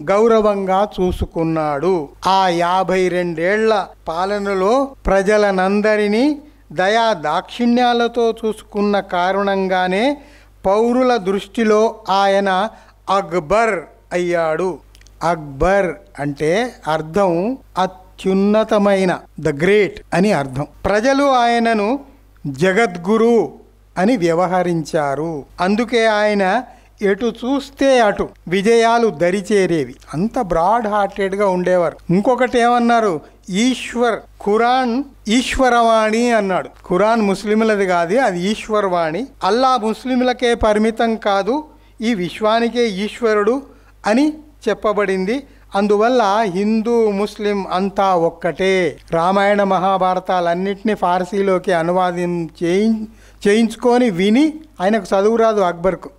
గౌరవంగా చూసుకున్నాడు. ఆ 52 ఏళ్ల పాలనలో ప్రజలనందరినీ దయా దాక్షిణ్యాలతో చూసుకున్న కారణంగానే పౌరుల దృష్టిలో ఆయన అక్బర్ అయ్యాడు. అక్బర్ అంటే అర్థం అత్యున్నతమైన, ద గ్రేట్ అని అర్థం. ప్రజలు ఆయనను జగద్గురు అని వ్యవహరించారు. అందుకే ఆయన ఎటు చూస్తే అటు విజయాలు దరిచేరేవి. అంత బ్రాడ్ హార్టెడ్గా ఉండేవారు. ఇంకొకటి ఏమన్నారు, ఖురాన్ ఈశ్వరవాణి అన్నాడు. ఖురాన్ ముస్లింలది కాదు, అది ఈశ్వరవాణి. అల్లా ముస్లింలకే పరిమితం కాదు, ఈ విశ్వానికే ఈశ్వరుడు అని చెప్పబడింది. అందువల్ల హిందూ ముస్లిం అంతా ఒక్కటే. రామాయణ మహాభారతాలన్నింటినీ ఫార్సీలోకి అనువాదం చేయించుకొని విని, ఆయనకు చదువు రాదు అక్బర్కు,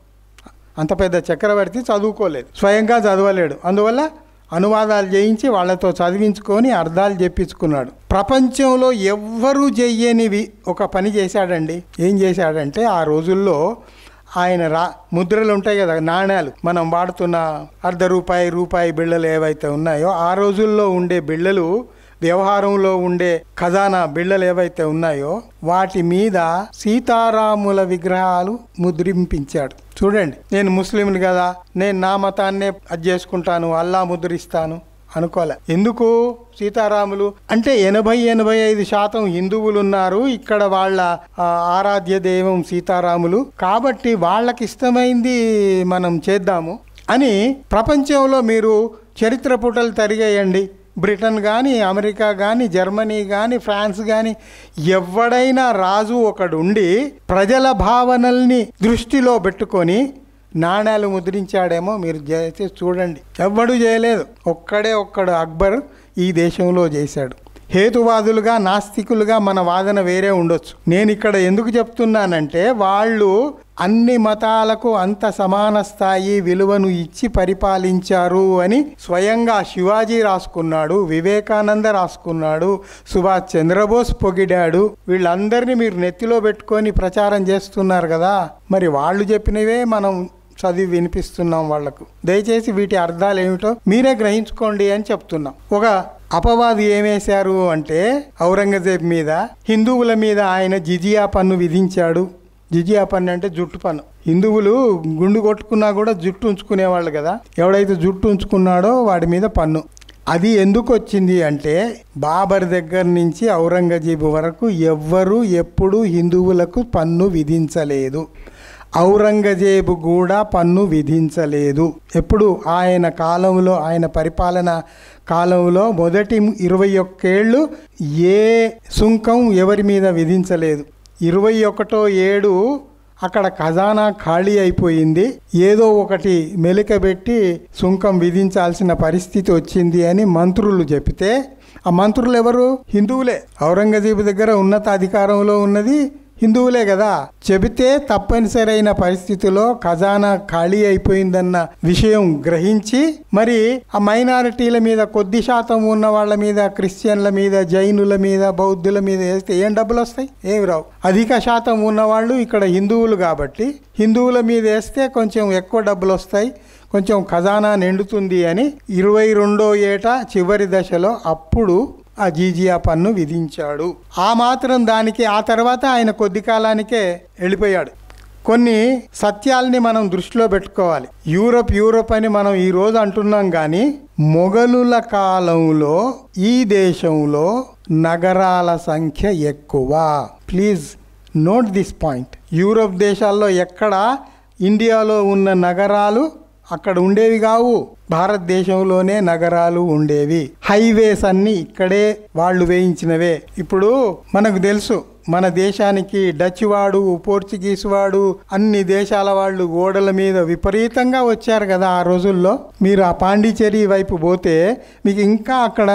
అంత పెద్ద చక్రవర్తి చదువుకోలేదు, స్వయంగా చదవలేడు. అందువల్ల అనువాదాలు చేయించి వాళ్ళతో చదివించుకొని అర్థాలు చెప్పించుకున్నాడు. ప్రపంచంలో ఎవ్వరూ చెయ్యనివి ఒక పని చేశాడండి. ఏం చేశాడంటే ఆ రోజుల్లో ఆయన ముద్రలు ఉంటాయి కదా, నాణ్యాలు, మనం వాడుతున్న ₹1 రూపాయి బిళ్ళలు ఏవైతే ఉన్నాయో ఆ రోజుల్లో ఉండే బిళ్ళలు, వ్యవహారంలో ఉండే ఖజానా బిళ్ళలు ఏవైతే ఉన్నాయో వాటి మీద సీతారాముల విగ్రహాలు ముద్రింపించాడు. చూడండి, నేను ముస్లింని కదా, నేను నా మతాన్నే అది చేసుకుంటాను, అల్లా ముద్రిస్తాను అనుకోలే. ఎందుకు? సీతారాములు అంటే 80-85% హిందువులు ఉన్నారు ఇక్కడ, వాళ్ళ ఆరాధ్య దైవం సీతారాములు, కాబట్టి వాళ్ళకి ఇష్టమైంది మనం చేద్దాము అని. ప్రపంచంలో మీరు చరిత్ర పుటలు తరిగేయండి, బ్రిటన్ కానీ అమెరికా కానీ జర్మనీ కానీ ఫ్రాన్స్ కానీ ఎవడైనా రాజు ఒకడుండి ప్రజల భావనల్ని దృష్టిలో పెట్టుకొని నాణ్యాలు ముద్రించాడేమో మీరు చూడండి. ఎవ్వడూ చేయలేదు, ఒక్కడు అక్బర్ ఈ దేశంలో చేశాడు. హేతువాదులుగా నాస్తికులుగా మన వాదన వేరే ఉండొచ్చు. నేను ఇక్కడ ఎందుకు చెప్తున్నానంటే వాళ్ళు అన్ని మతాలకు అంత సమాన స్థాయి విలువను ఇచ్చి పరిపాలించారు అని స్వయంగా శివాజీ రాసుకున్నాడు, వివేకానంద రాసుకున్నాడు, సుభాష్ చంద్రబోస్ పొగిడాడు. వీళ్ళందరినీ మీరు నెత్తిలో పెట్టుకొని ప్రచారం చేస్తున్నారు కదా, మరి వాళ్ళు చెప్పినవే మనం చదివి వినిపిస్తున్నాం వాళ్లకు. దయచేసి వీటి అర్థాలు ఏమిటో మీరే గ్రహించుకోండి అని చెప్తున్నాం. ఒక అపవాది ఏమేశారు అంటే ఔరంగజేబ్ మీద, హిందువుల మీద ఆయన జిజియా పన్ను విధించాడు. జిజియా పన్ను అంటే జుట్టు పన్ను. హిందువులు గుండు కొట్టుకున్నా కూడా జుట్టు ఉంచుకునేవాళ్ళు కదా, ఎవడైతే జుట్టు ఉంచుకున్నాడో వాడి మీద పన్ను. అది ఎందుకు వచ్చింది అంటే బాబర్ దగ్గర నుంచి ఔరంగజేబు వరకు ఎవ్వరూ ఎప్పుడు హిందువులకు పన్ను విధించలేదు. ఔరంగజేబు కూడా పన్ను విధించలేదు. ఎప్పుడు ఆయన కాలంలో, ఆయన పరిపాలన కాలంలో మొదటి 21 ఏళ్ళు ఏ సుంకం ఎవరి మీద విధించలేదు. 21వ ఏడు అక్కడ ఖజానా ఖాళీ అయిపోయింది, ఏదో ఒకటి మెలికబెట్టి సుంకం విధించాల్సిన పరిస్థితి వచ్చింది అని మంత్రులు చెబితే, ఆ మంత్రులు ఎవరు? హిందువులే. ఔరంగజేబు దగ్గర ఉన్నత అధికారంలో ఉన్నది హిందువులే కదా. చెబితే తప్పనిసరైన పరిస్థితిలో ఖజానా ఖాళీ అయిపోయిందన్న విషయం గ్రహించి మరి ఆ మైనారిటీల మీద, కొద్ది శాతం ఉన్న వాళ్ళ మీద, క్రిస్టియన్ల మీద, జైనుల మీద, బౌద్ధుల మీద వేస్తే ఏం డబ్బులు వస్తాయి? ఏమి రావు. అధిక శాతం ఉన్నవాళ్ళు ఇక్కడ హిందువులు కాబట్టి హిందువుల మీద వేస్తే కొంచెం ఎక్కువ డబ్బులు వస్తాయి, కొంచెం ఖజానా నిండుతుంది అని 22వ ఏట చివరి దశలో అప్పుడు ఆ జిజియా పన్ను విధించాడు. ఆ మాత్రం దానికి ఆ తర్వాత ఆయన కొద్ది కాలానికే వెళ్ళిపోయాడు. కొన్ని సత్యాల్ని మనం దృష్టిలో పెట్టుకోవాలి. యూరప్ అని మనం ఈరోజు అంటున్నాం, కానీ మొఘలుల కాలంలో ఈ దేశంలో నగరాల సంఖ్య ఎక్కువ. Please note this point. Europe దేశాల్లో ఎక్కడ ఇండియాలో ఉన్న నగరాలు అక్కడ ఉండేవి కావు, భారతదేశంలోనే నగరాలు ఉండేవి. హైవేస్ అన్నీ ఇక్కడే వాళ్ళు వేయించినవే. ఇప్పుడు మనకు తెలుసు, మన దేశానికి డచ్ వాడు, పోర్చుగీస్ వాడు, అన్ని దేశాల వాళ్ళు గోడల మీద విపరీతంగా వచ్చారు కదా ఆ రోజుల్లో. మీరు ఆ పాండిచేరి వైపు పోతే మీకు ఇంకా అక్కడ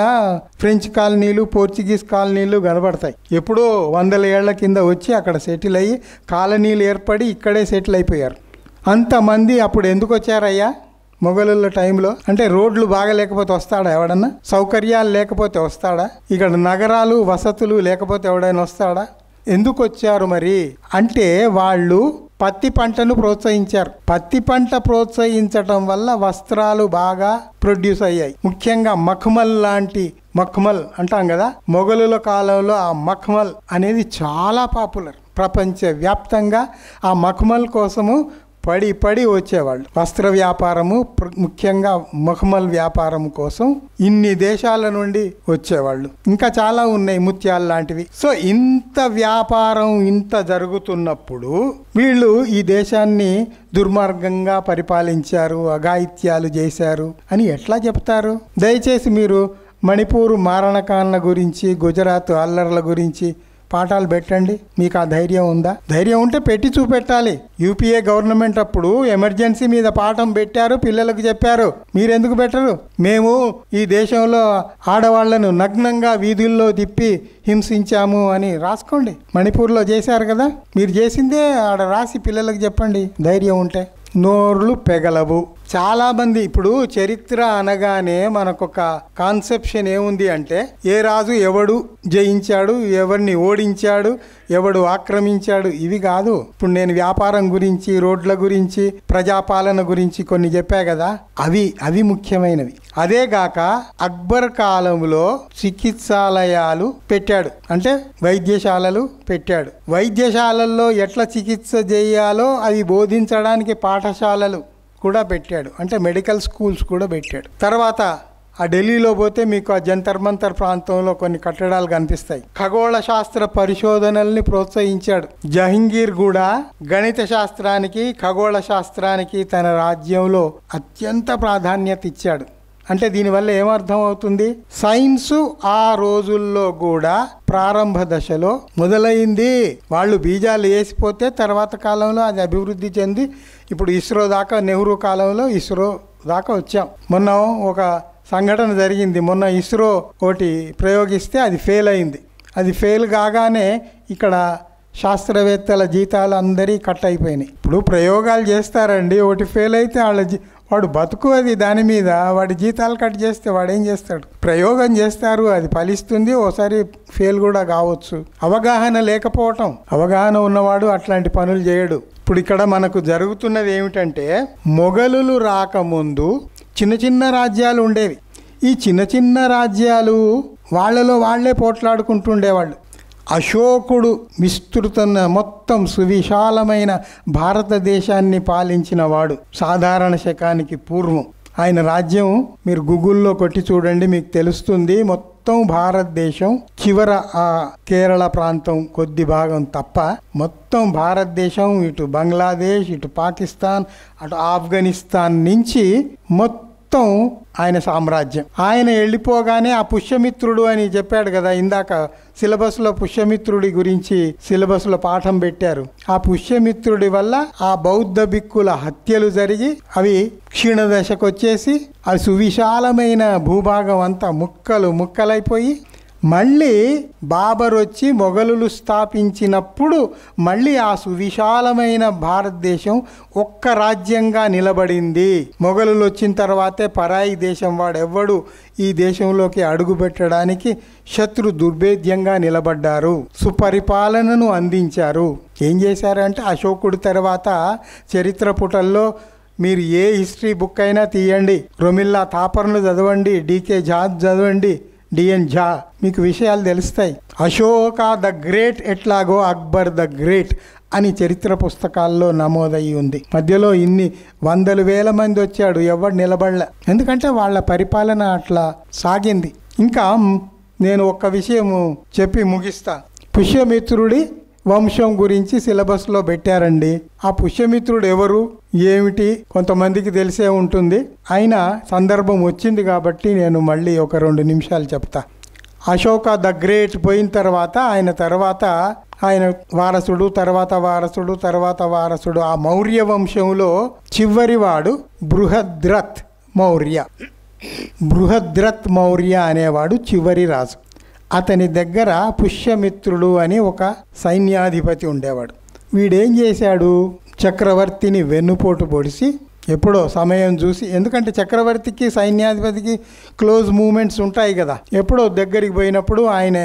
ఫ్రెంచ్ కాలనీలు, పోర్చుగీస్ కాలనీలు కనబడతాయి. ఎప్పుడో 100 ఏళ్ల కింద వచ్చి అక్కడ సెటిల్ అయ్యి కాలనీలు ఏర్పడి ఇక్కడే సెటిల్ అయిపోయారు. అంతమంది అప్పుడు ఎందుకు వచ్చారయ్యా మొఘలుల టైంలో? అంటే రోడ్లు బాగా లేకపోతే వస్తాడా ఎవడన్నా? సౌకర్యాలు లేకపోతే వస్తాడా? ఇక్కడ నగరాలు, వసతులు లేకపోతే ఎవడైనా వస్తాడా? ఎందుకు వచ్చారు మరి అంటే వాళ్ళు పత్తి పంటను ప్రోత్సహించారు. పత్తి పంట ప్రోత్సహించటం వల్ల వస్త్రాలు బాగా ప్రొడ్యూస్ అయ్యాయి. ముఖ్యంగా మఖ్మల్ లాంటి, మఖ్మల్ అంటాం కదా, మొఘలుల కాలంలో ఆ మఖ్మల్ అనేది చాలా పాపులర్. ప్రపంచవ్యాప్తంగా ఆ మఖ్మల్ కోసము పడి వచ్చేవాళ్ళు. వస్త్ర వ్యాపారము, ముఖ్యంగా మఖ్మల్ వ్యాపారం కోసం ఇన్ని దేశాల నుండి వచ్చేవాళ్ళు. ఇంకా చాలా ఉన్నాయి, ముత్యాలు లాంటివి. సో ఇంత వ్యాపారం ఇంత జరుగుతున్నప్పుడు వీళ్ళు ఈ దేశాన్ని దుర్మార్గంగా పరిపాలించారు, అఘాయిత్యాలు చేశారు అని ఎట్లా చెప్తారు? దయచేసి మీరు మణిపూర్ మారణకాండ గురించి, గుజరాత్ అల్లర్ల గురించి పాఠాలు పెట్టండి. మీకు ఆ ధైర్యం ఉందా? ధైర్యం ఉంటే పెట్టి చూపెట్టాలి. యూపీఏ గవర్నమెంట్ అప్పుడు ఎమర్జెన్సీ మీద పాఠం పెట్టారు, పిల్లలకు చెప్పారు. మీరెందుకు పెట్టరు? మేము ఈ దేశంలో ఆడవాళ్లను నగ్నంగా వీధుల్లో తిప్పి హింసించాము అని రాసుకోండి. మణిపూర్లో చేశారు కదా, మీరు చేసిందే ఆడ రాసి పిల్లలకు చెప్పండి ధైర్యం ఉంటే. నోర్లు పెగలవు. చాలామంది ఇప్పుడు చరిత్ర అనగానే మనకొక కాన్సెప్షన్ ఏముంది అంటే ఏ రాజు ఎవడు జయించాడు, ఎవరిని ఓడించాడు, ఎవడు ఆక్రమించాడు, ఇవి కాదు. ఇప్పుడు నేను వ్యాపారం గురించి, రోడ్ల గురించి, ప్రజాపాలన గురించి కొన్ని చెప్పా కదా, అవి ముఖ్యమైనవి. అదేగాక అక్బర్ కాలంలో చికిత్సాలయాలు పెట్టాడు, అంటే వైద్యశాలలు పెట్టాడు. వైద్యశాలల్లో ఎట్లా చికిత్స చేయాలో అవి బోధించడానికి పాఠశాలలు కూడా పెట్టాడు, అంటే మెడికల్ స్కూల్స్ కూడా పెట్టాడు. తర్వాత ఆ ఢిల్లీలో పోతే మీకు ఆ జంతర్ మంతర్ ప్రాంతంలో కొన్ని కట్టడాలు కనిపిస్తాయి. ఖగోళ శాస్త్ర పరిశోధనల్ని ప్రోత్సహించాడు. జహంగీర్ కూడా గణిత శాస్త్రానికి, ఖగోళ శాస్త్రానికి తన రాజ్యంలో అత్యంత ప్రాధాన్యత ఇచ్చాడు. అంటే దీనివల్ల ఏమర్థం అవుతుంది? సైన్సు ఆ రోజుల్లో కూడా ప్రారంభ దశలో మొదలైంది. వాళ్ళు బీజాలు వేసిపోతే తర్వాత కాలంలో అది అభివృద్ధి చెంది ఇప్పుడు ఇస్రో దాకా, నెహ్రూ కాలంలో ఇస్రో దాకా వచ్చాం. మొన్న ఒక సంఘటన జరిగింది. మొన్న ఇస్రో ఒకటి ప్రయోగిస్తే అది ఫెయిల్ అయింది. అది ఫెయిల్ కాగానే ఇక్కడ శాస్త్రవేత్తల జీతాలు అందరి కట్ అయిపోయినాయి. ఇప్పుడు ప్రయోగాలు చేస్తారండి, ఒకటి ఫెయిల్ అయితే వాడు బతుకు అది దాని మీద, వాడి జీతాలు కట్ చేస్తే వాడు ఏం చేస్తాడు? ప్రయోగం చేస్తారు, అది ఫలిస్తుంది, ఓసారి ఫెయిల్ కూడా కావచ్చు. అవగాహన లేకపోవటం. అవగాహన ఉన్నవాడు అట్లాంటి పనులు చేయడు. ఇప్పుడు ఇక్కడ మనకు జరుగుతున్నది ఏమిటంటే, మొఘలులు రాకముందు చిన్న చిన్న రాజ్యాలు ఉండేవి. ఈ చిన్న చిన్న రాజ్యాలు వాళ్ళలో వాళ్లే పోట్లాడుకుంటుండేవాళ్ళు. అశోకుడు విస్తృతమైన మొత్తం సువిశాలమైన భారతదేశాన్ని పాలించిన వాడు సాధారణ శకానికి పూర్వం. ఆయన రాజ్యం మీరు గూగుల్లో కొట్టి చూడండి, మీకు తెలుస్తుంది. మొత్తం భారతదేశం చివర ఆ కేరళ ప్రాంతం కొద్ది భాగం తప్ప మొత్తం భారతదేశం, ఇటు బంగ్లాదేశ్, ఇటు పాకిస్తాన్, అటు ఆఫ్ఘనిస్తాన్ నుంచి మొత్తం ఆయన సామ్రాజ్యం. ఆయన వెళ్ళిపోగానే ఆ పుష్యమిత్రుడు అని చెప్పాడు కదా ఇందాక, సిలబస్లో పుష్యమిత్రుడి గురించి సిలబస్లో పాఠం పెట్టారు. ఆ పుష్యమిత్రుడి వల్ల ఆ బౌద్ధ భిక్కుల హత్యలు జరిగి అవి క్షీణదశకు వచ్చేసి ఆ సువిశాలమైన భూభాగం అంతా ముక్కలైపోయి మళ్ళీ బాబర్ వచ్చి మొఘలులు స్థాపించినప్పుడు మళ్ళీ ఆ సువిశాలమైన భారతదేశం ఒక్క రాజ్యంగా నిలబడింది. మొఘలులు వచ్చిన తర్వాతే పరాయి దేశం వాడెవ్వడు ఈ దేశంలోకి అడుగు పెట్టడానికి శత్రు దుర్భేద్యంగా నిలబడ్డారు. సుపరిపాలనను అందించారు. ఏం చేశారంటే, అశోకుడి తర్వాత చరిత్ర పుటల్లో మీరు ఏ హిస్టరీ బుక్ అయినా తీయండి, రొమిల్లా థాపర్ను చదవండి, డికే ఝా చదవండి, డిఎన్ ఝా, మీకు విషయాలు తెలుస్తాయి. అశోక ద గ్రేట్ ఎట్లాగో అక్బర్ ద గ్రేట్ అని చరిత్ర పుస్తకాల్లో నమోదయ్యి ఉంది. మధ్యలో ఇన్ని వందలు వేల మంది వచ్చాడు, ఎవడు నిలబడలే. ఎందుకంటే వాళ్ళ పరిపాలన అట్లా సాగింది. ఇంకా నేను ఒక్క విషయము చెప్పి ముగిస్తా. పుష్యమిత్రుడి వంశం గురించి సిలబస్లో పెట్టారండి. ఆ పుష్యమిత్రుడు ఎవరు ఏమిటి కొంతమందికి తెలిసే ఉంటుంది. అయినా సందర్భం వచ్చింది కాబట్టి నేను మళ్ళీ ఒక 2 నిమిషాలు చెప్తా. అశోక ద గ్రేట్ పోయిన తర్వాత ఆయన వారసుడు తర్వాత వారసుడు ఆ మౌర్య వంశంలో చివరివాడు బృహద్రథ్ మౌర్య అనేవాడు చివరి రాజు. అతని దగ్గర పుష్యమిత్రుడు అని ఒక సైన్యాధిపతి ఉండేవాడు. వీడేం చేశాడు, చక్రవర్తిని వెన్నుపోటు పొడిచి ఎప్పుడో సమయం చూసి, ఎందుకంటే చక్రవర్తికి సైన్యాధిపతికి క్లోజ్ మూమెంట్స్ ఉంటాయి కదా, ఎప్పుడో దగ్గరికి పోయినప్పుడు ఆయన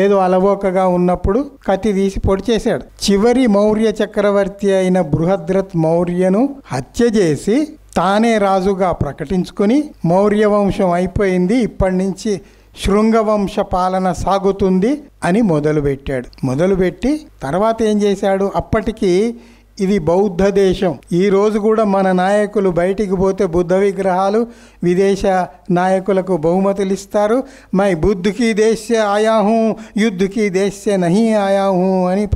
ఏదో అలవోకగా ఉన్నప్పుడు కత్తి తీసి పొడి చేశాడు. చివరి మౌర్య చక్రవర్తి అయిన బృహద్రథ్ మౌర్యను హత్య చేసి తానే రాజుగా ప్రకటించుకొని మౌర్య వంశం అయిపోయింది, ఇప్పటి నుంచి శృంగవంశ పాలన సాగుతుంది అని మొదలుపెట్టి తర్వాత ఏం చేశాడు, అప్పటికి ఇది బౌద్ధ దేశం. ఈరోజు కూడా మన నాయకులు బయటికి పోతే బుద్ధ విగ్రహాలు విదేశ నాయకులకు బహుమతులు ఇస్తారు. మై బుద్ధకి దేశ ఆయా హూ యుద్ధకి దేశ నహి ఆయా హూ అని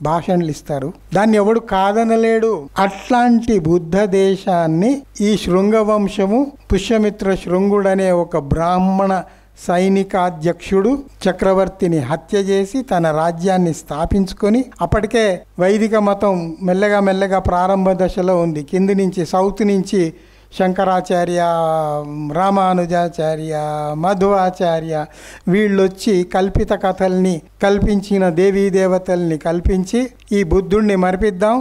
భాషణలు ఇస్తారు. దాన్ని ఎవడు కాదనలేడు. అట్లాంటి బుద్ధ దేశాన్ని ఈ శృంగవంశము పుష్యమిత్ర శృంగుడనే ఒక బ్రాహ్మణ సైనికాధ్యక్షుడు చక్రవర్తిని హత్య చేసి తన రాజ్యాన్ని స్థాపించుకొని, అప్పటికే వైదిక మతం మెల్లగా ప్రారంభ దశలో ఉంది. కింది నుంచి సౌత్ నుంచి శంకరాచార్య, రామానుజాచార్య, మధ్వాచార్య వీళ్ళొచ్చి కల్పిత కథల్ని కల్పించిన దేవీ దేవతల్ని కల్పించి ఈ బుద్ధుణ్ణి మరిపిద్దాం,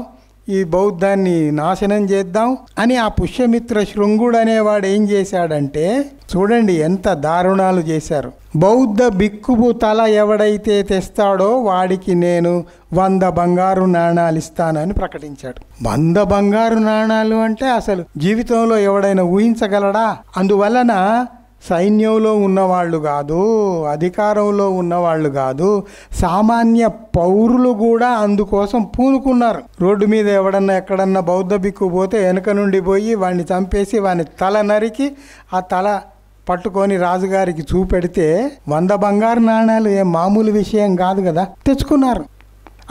ఈ బౌద్ధాన్ని నాశనం చేద్దాం అని ఆ పుష్యమిత్ర శృంగుడు అనేవాడు ఏం చేశాడంటే, చూడండి ఎంత దారుణాలు చేశారు. బౌద్ధ బిక్కుబు తల ఎవడైతే తెస్తాడో వాడికి నేను 100 బంగారు నాణాలు ఇస్తానని ప్రకటించాడు. 100 బంగారు నాణాలు అంటే అసలు జీవితంలో ఎవడైనా ఊహించగలడా? అందువలన సైన్యంలో ఉన్నవాళ్ళు కాదు, అధికారంలో ఉన్నవాళ్ళు కాదు, సామాన్య పౌరులు కూడా అందుకోసం పూనుకున్నారు. రోడ్డు మీద ఎవడన్నా ఎక్కడన్నా బౌద్ధ బిక్కు పోతే వెనక నుండి పోయి వాడిని చంపేసి వాని తల నరికి ఆ తల పట్టుకొని రాజుగారికి చూపెడితే 100 బంగారు నాణాలు ఏం మామూలు విషయం కాదు కదా, తెచ్చుకున్నారు.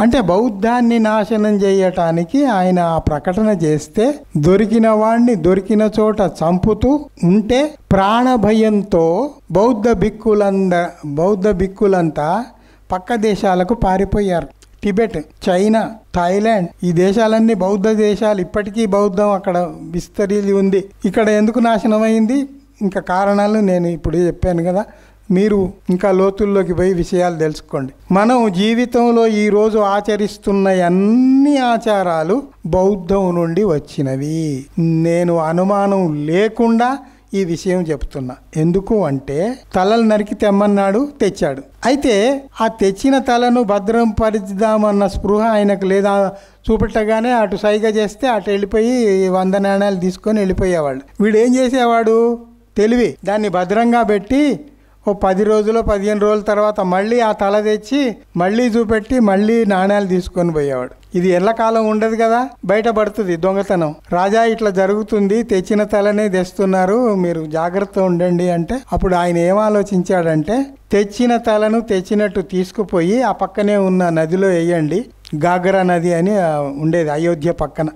అంటే బౌద్ధాన్ని నాశనం చేయటానికి ఆయన ఆ ప్రకటన చేస్తే దొరికిన వాణ్ణి దొరికిన చోట చంపుతూ ఉంటే ప్రాణభయంతో బౌద్ధ బిక్కులంతా పక్క దేశాలకు పారిపోయారు. టిబెట్, చైనా, థాయిలాండ్ ఈ దేశాలన్నీ బౌద్ధ దేశాలు. ఇప్పటికీ బౌద్ధం అక్కడ విస్తరించి ఉంది. ఇక్కడ ఎందుకు నాశనం అయింది? ఇంకా కారణాలు నేను ఇప్పుడు చెప్పాను కదా, మీరు ఇంకా లోతుల్లోకి పోయి విషయాలు తెలుసుకోండి. మనం జీవితంలో ఈరోజు ఆచరిస్తున్న అన్ని ఆచారాలు బౌద్ధం నుండి వచ్చినవి. నేను అనుమానం లేకుండా ఈ విషయం చెప్తున్నా. ఎందుకు అంటే తలలు నరికి తెమ్మన్నాడు, తెచ్చాడు. అయితే ఆ తెచ్చిన తలను భద్రం పరిద్దామన్న స్పృహ ఆయనకు లేదా. చూపెట్టగానే అటు సైగ చేస్తే అటు వెళ్ళిపోయి 100 నాణ్యాలు తీసుకొని వెళ్ళిపోయేవాళ్ళు. వీడు ఏం చేసేవాడు? తెలివి దాన్ని భద్రంగా పెట్టి ఓ 10 రోజులు 15 రోజుల తర్వాత మళ్ళీ ఆ తల తెచ్చి మళ్ళీ చూపెట్టి మళ్ళీ నాణ్యాలు తీసుకొని పోయేవాడు. ఇది ఎల్లకాలం ఉండదు కదా, బయటపడుతుంది దొంగతనం. రాజా ఇట్లా జరుగుతుంది, తెచ్చిన తలనే తెస్తున్నారు, మీరు జాగ్రత్త ఉండండి అంటే అప్పుడు ఆయన ఏం ఆలోచించాడంటే తెచ్చిన తలను తెచ్చినట్టు తీసుకుపోయి ఆ పక్కనే ఉన్న నదిలో వేయండి. గాగరా నది అని ఉండేది అయోధ్య పక్కన.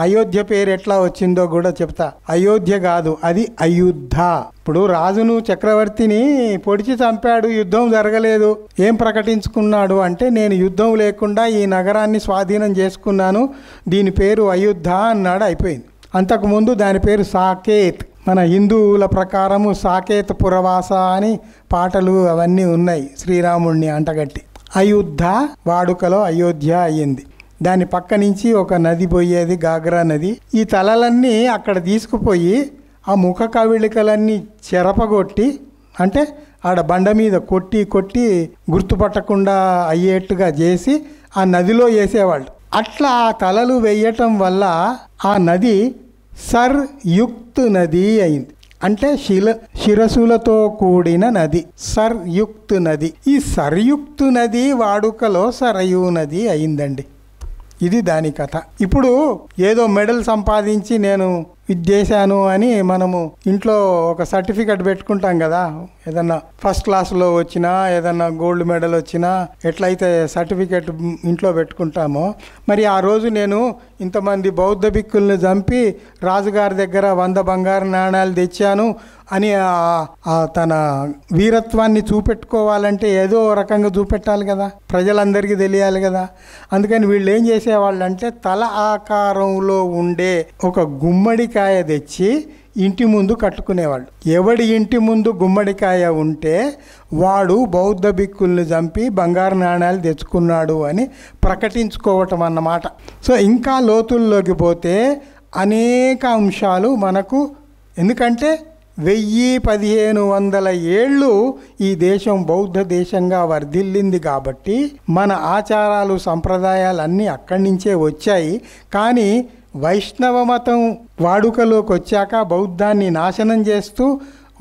అయోధ్య పేరు ఎట్లా వచ్చిందో కూడా చెప్తా. అయోధ్య కాదు, అది అయుద్ధ. ఇప్పుడు రాజును చక్రవర్తిని పొడిచి చంపాడు, యుద్ధం జరగలేదు. ఏం ప్రకటించుకున్నాడు అంటే నేను యుద్ధం లేకుండా ఈ నగరాన్ని స్వాధీనం చేసుకున్నాను, దీని పేరు అయుద్ధ అన్నాడు. అయిపోయింది. అంతకుముందు దాని పేరు సాకేత్. మన హిందువుల ప్రకారము సాకేత్ పురవాస అని పాటలు అవన్నీ ఉన్నాయి, శ్రీరాముణ్ణి అంటగట్టి. అయుద్ధ వాడుకలో అయోధ్య అయ్యింది. దాని పక్క నుంచి ఒక నది పోయేది, గాగ్రా నది. ఈ తలలన్నీ అక్కడ తీసుకుపోయి ఆ ముఖ కవిళికలన్నీ చెరపగొట్టి, అంటే ఆడ బండ మీద కొట్టి కొట్టి గుర్తుపట్టకుండా అయ్యేట్టుగా చేసి ఆ నదిలో వేసేవాళ్ళు. అట్లా ఆ తలలు వేయటం వల్ల ఆ నది సర్యుక్త్ నది అయింది. అంటే శిరసులతో కూడిన నది, సర్యుక్త్ నది. ఈ సర్యుక్త్ నది వాడుకలో సరయూ నది అయిందండి. ఇది దాని కథ. ఇప్పుడు ఏదో మెడల్ సంపాదించి నేను ఇది చేశాను అని మనము ఇంట్లో ఒక సర్టిఫికెట్ పెట్టుకుంటాం కదా, ఏదన్నా ఫస్ట్ క్లాస్లో వచ్చినా ఏదన్నా గోల్డ్ మెడల్ వచ్చినా ఎట్లయితే సర్టిఫికెట్ ఇంట్లో పెట్టుకుంటామో, మరి ఆ రోజు నేను ఇంతమంది బౌద్ధ భిక్కుల్ని చంపి రాజుగారి దగ్గర 100 బంగారు నాణ్యాలు తెచ్చాను అని తన వీరత్వాన్ని చూపెట్టుకోవాలంటే ఏదో రకంగా చూపెట్టాలి కదా, ప్రజలందరికీ తెలియాలి కదా. అందుకని వీళ్ళు ఏం చేసేవాళ్ళు అంటే తల ఆకారంలో ఉండే ఒక గుమ్మడికాయ తెచ్చి ఇంటి ముందు కట్టుకునేవాళ్ళు. ఎవడి ఇంటి ముందు గుమ్మడికాయ ఉంటే వాడు బౌద్ధ భిక్కుల్ని చంపి బంగారు నాణ్యాలు తెచ్చుకున్నాడు అని ప్రకటించుకోవటం అన్నమాట. సో ఇంకా లోతుల్లోకి పోతే అనేక అంశాలు మనకు, ఎందుకంటే 1000-1500 ఏళ్ళు ఈ దేశం బౌద్ధ దేశంగా వర్ధిల్లింది కాబట్టి మన ఆచారాలు సంప్రదాయాలు అన్నీ అక్కడి నుంచే వచ్చాయి. కానీ వైష్ణవ మతం వాడుకలోకి వచ్చాక బౌద్ధాన్ని నాశనం చేస్తూ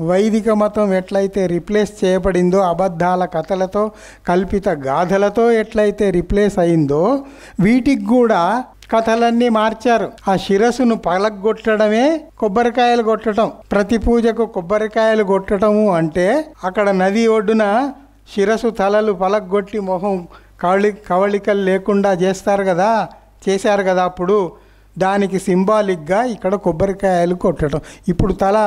వైదిక మతం ఎట్లయితే రిప్లేస్ చేయబడిందో, అబద్ధాల కథలతో కల్పిత గాథలతో ఎట్లయితే రిప్లేస్ అయిందో, వీటికి కూడా కథలన్నీ మార్చారు. ఆ శిరస్సును పలగొట్టడమే కొబ్బరికాయలు కొట్టడం. ప్రతి పూజకు కొబ్బరికాయలు కొట్టడము అంటే అక్కడ నది ఒడ్డున శిరస్సు తలలు పలగొట్టి మొహం కవళికలు లేకుండా చేస్తారు కదా, చేశారు కదా. అప్పుడు దానికి సింబాలిక్గా ఇక్కడ కొబ్బరికాయలు కొట్టడం. ఇప్పుడు తల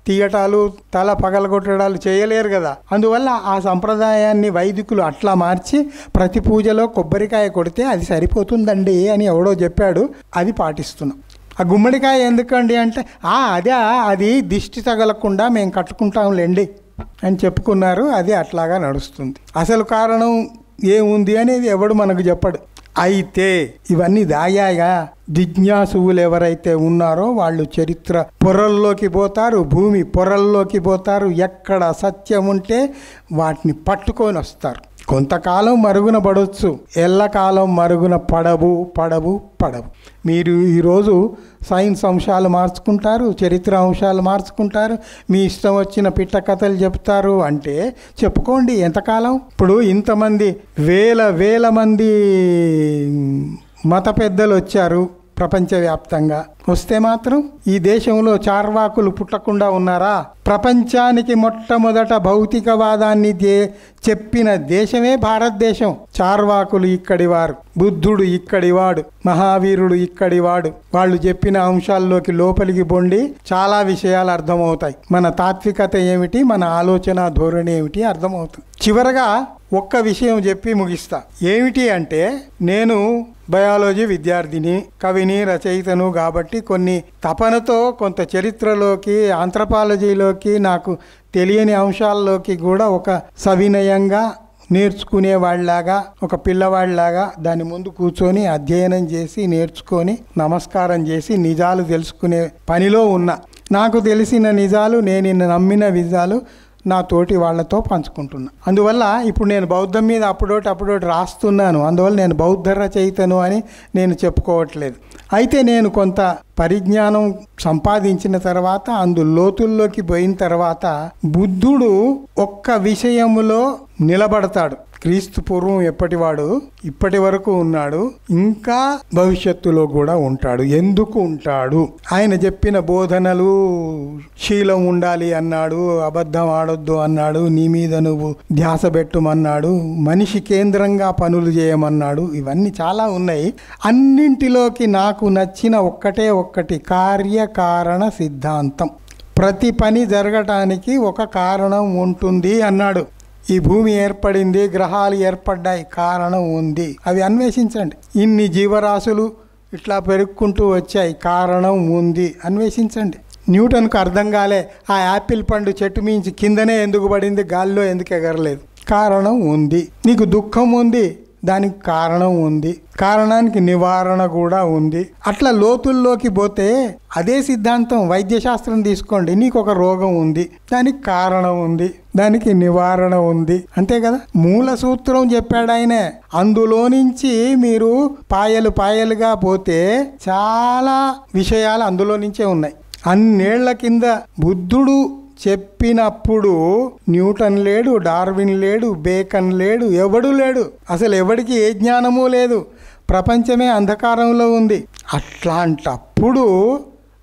తీయటాలు తల పగలగొట్టడాలు చేయలేరు కదా. అందువల్ల ఆ సంప్రదాయాన్ని వైదికులు అట్లా మార్చి ప్రతి పూజలో కొబ్బరికాయ కొడితే అది సరిపోతుందండి అని ఎవడో చెప్పాడు, అది పాటిస్తున్నాం. ఆ గుమ్మడికాయ ఎందుకండి అంటే అది దిష్టి తగలకుండా మేము కట్టుకుంటాంలేండి అని చెప్పుకున్నారు. అది అట్లాగా నడుస్తుంది. అసలు కారణం ఏముంది అనేది ఎవడు మనకు చెప్పడు. అయితే ఇవన్నీ దాగాగా జిజ్ఞాసువులు ఎవరైతే ఉన్నారో వాళ్ళు చరిత్ర పొరల్లోకి పోతారు, భూమి పొరల్లోకి పోతారు. ఎక్కడ సత్యం ఉంటే వాటిని పట్టుకొని వస్తారు. కొంతకాలం మరుగున పడవచ్చు, ఎల్లకాలం మరుగున పడవు. మీరు ఈరోజు సైన్స్ అంశాలు మార్చుకుంటారు, చరిత్ర అంశాలు మార్చుకుంటారు, మీ ఇష్టం వచ్చిన పిట్ట కథలు చెప్తారు అంటే చెప్పుకోండి ఎంతకాలం. ఇప్పుడు ఇంతమంది వేల మంది మత పెద్దలు వచ్చారు ప్రపంచవ్యాప్తంగా. వస్తే మాత్రం ఈ దేశంలో చార్వాకులు పుట్టకుండా ఉన్నారా? ప్రపంచానికి మొట్టమొదట భౌతికవాదాన్ని చెప్పిన దేశమే భారతదేశం. చార్వాకులు ఇక్కడివారు, బుద్ధుడు ఇక్కడివాడు, మహావీరుడు ఇక్కడివాడు. వాళ్ళు చెప్పిన అంశాల్లోకి లోపలికి పొండి చాలా విషయాలు అర్థమవుతాయి. మన తాత్వికత ఏమిటి, మన ఆలోచన ధోరణి ఏమిటి అర్థమవుతుంది. చివరగా ఒక్క విషయం చెప్పి ముగిస్తా. ఏమిటి అంటే, నేను బయాలజీ విద్యార్థిని, కవిని, రచయితను కాబట్టి కాబట్టి కొన్ని తపనతో కొంత చరిత్రలోకి, ఆంథ్రపాలజీలోకి, నాకు తెలియని అంశాల్లోకి కూడా ఒక సవినయంగా నేర్చుకునేవాళ్ళలాగా, ఒక పిల్లవాళ్ళలాగా దాని ముందు కూర్చొని అధ్యయనం చేసి నేర్చుకొని నమస్కారం చేసి నిజాలు తెలుసుకునే పనిలో ఉన్నా. నాకు తెలిసిన నిజాలు, నేను నమ్మిన నిజాలు నా తోటి వాళ్ళతో పంచుకుంటున్నా. అందువల్ల ఇప్పుడు నేను బౌద్ధం మీద అప్పుడోటి రాస్తున్నాను. అందువల్ల నేను బౌద్ధ రచయితను అని నేను చెప్పుకోవట్లేదు. అయితే నేను కొంత పరిజ్ఞానం సంపాదించిన తర్వాత, లోతుల్లోకి పోయిన తర్వాత బుద్ధుడు ఒక్క విషయములో నిలబడతాడు. క్రీస్తు పూర్వం ఎప్పటివాడు ఇప్పటి వరకు ఉన్నాడు, ఇంకా భవిష్యత్తులో కూడా ఉంటాడు. ఎందుకు ఉంటాడు? ఆయన చెప్పిన బోధనలు, శీలం ఉండాలి అన్నాడు, అబద్ధం ఆడొద్దు అన్నాడు, నీ మీద నువ్వు ధ్యాస పెట్టుమన్నాడు, మనిషి కేంద్రంగా పనులు చేయమన్నాడు. ఇవన్నీ చాలా ఉన్నాయి. అన్నింటిలోకి నాకు నచ్చిన ఒక్కటి కార్యకారణ సిద్ధాంతం. ప్రతి పని జరగటానికి ఒక కారణం ఉంటుంది అన్నాడు. ఈ భూమి ఏర్పడింది, గ్రహాలు ఏర్పడ్డాయి, కారణం ఉంది. అవి అన్వేషించండి. ఇన్ని జీవరాశులు ఇట్లా పెరుక్కుంటూ వచ్చాయి, కారణం ఉంది, అన్వేషించండి. న్యూటన్కు అర్థం కాలే ఆ యాపిల్ పండు చెట్టు మించి కిందనే ఎందుకు పడింది, గాల్లో ఎందుకు ఎగరలేదు. కారణం ఉంది. నీకు దుఃఖం ఉంది, దానికి కారణం ఉంది, కారణానికి నివారణ కూడా ఉంది. అట్లా లోతుల్లోకి పోతే అదే సిద్ధాంతం. వైద్యశాస్త్రం తీసుకోండి, నీకు ఒక రోగం ఉంది, దానికి కారణం ఉంది, దానికి నివారణ ఉంది, అంతే కదా. మూల సూత్రం చెప్పాడు ఆయనే. అందులో నుంచి మీరు పాయలుగా పోతే చాలా విషయాలు అందులో నుంచే ఉన్నాయి. అన్నేళ్ల కింద బుద్ధుడు చెప్పినప్పుడు న్యూటన్ లేడు, డార్విన్ లేడు, బేకన్ లేడు, ఎవడు లేడు. అసలు ఎవడికి ఏ జ్ఞానమూ లేదు. ప్రపంచమే అంధకారంలో ఉంది. అట్లాంటప్పుడు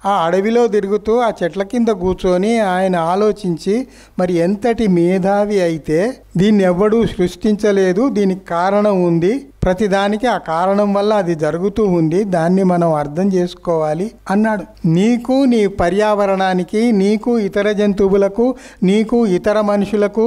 ఆ అడవిలో తిరుగుతూ ఆ చెట్ల కింద కూర్చొని ఆయన ఆలోచించి, మరి ఎంతటి మేధావి అయితే దీన్ని ఎవ్వడూ సృష్టించలేదు, దీనికి కారణం ఉంది, ప్రతిదానికి ఆ కారణం వల్ల అది జరుగుతూ ఉంది, దాన్ని మనం అర్థం చేసుకోవాలి అన్నాడు. నీకు, నీ పర్యావరణానికి, నీకు, ఇతర జంతువులకు, నీకు, ఇతర మనుషులకు,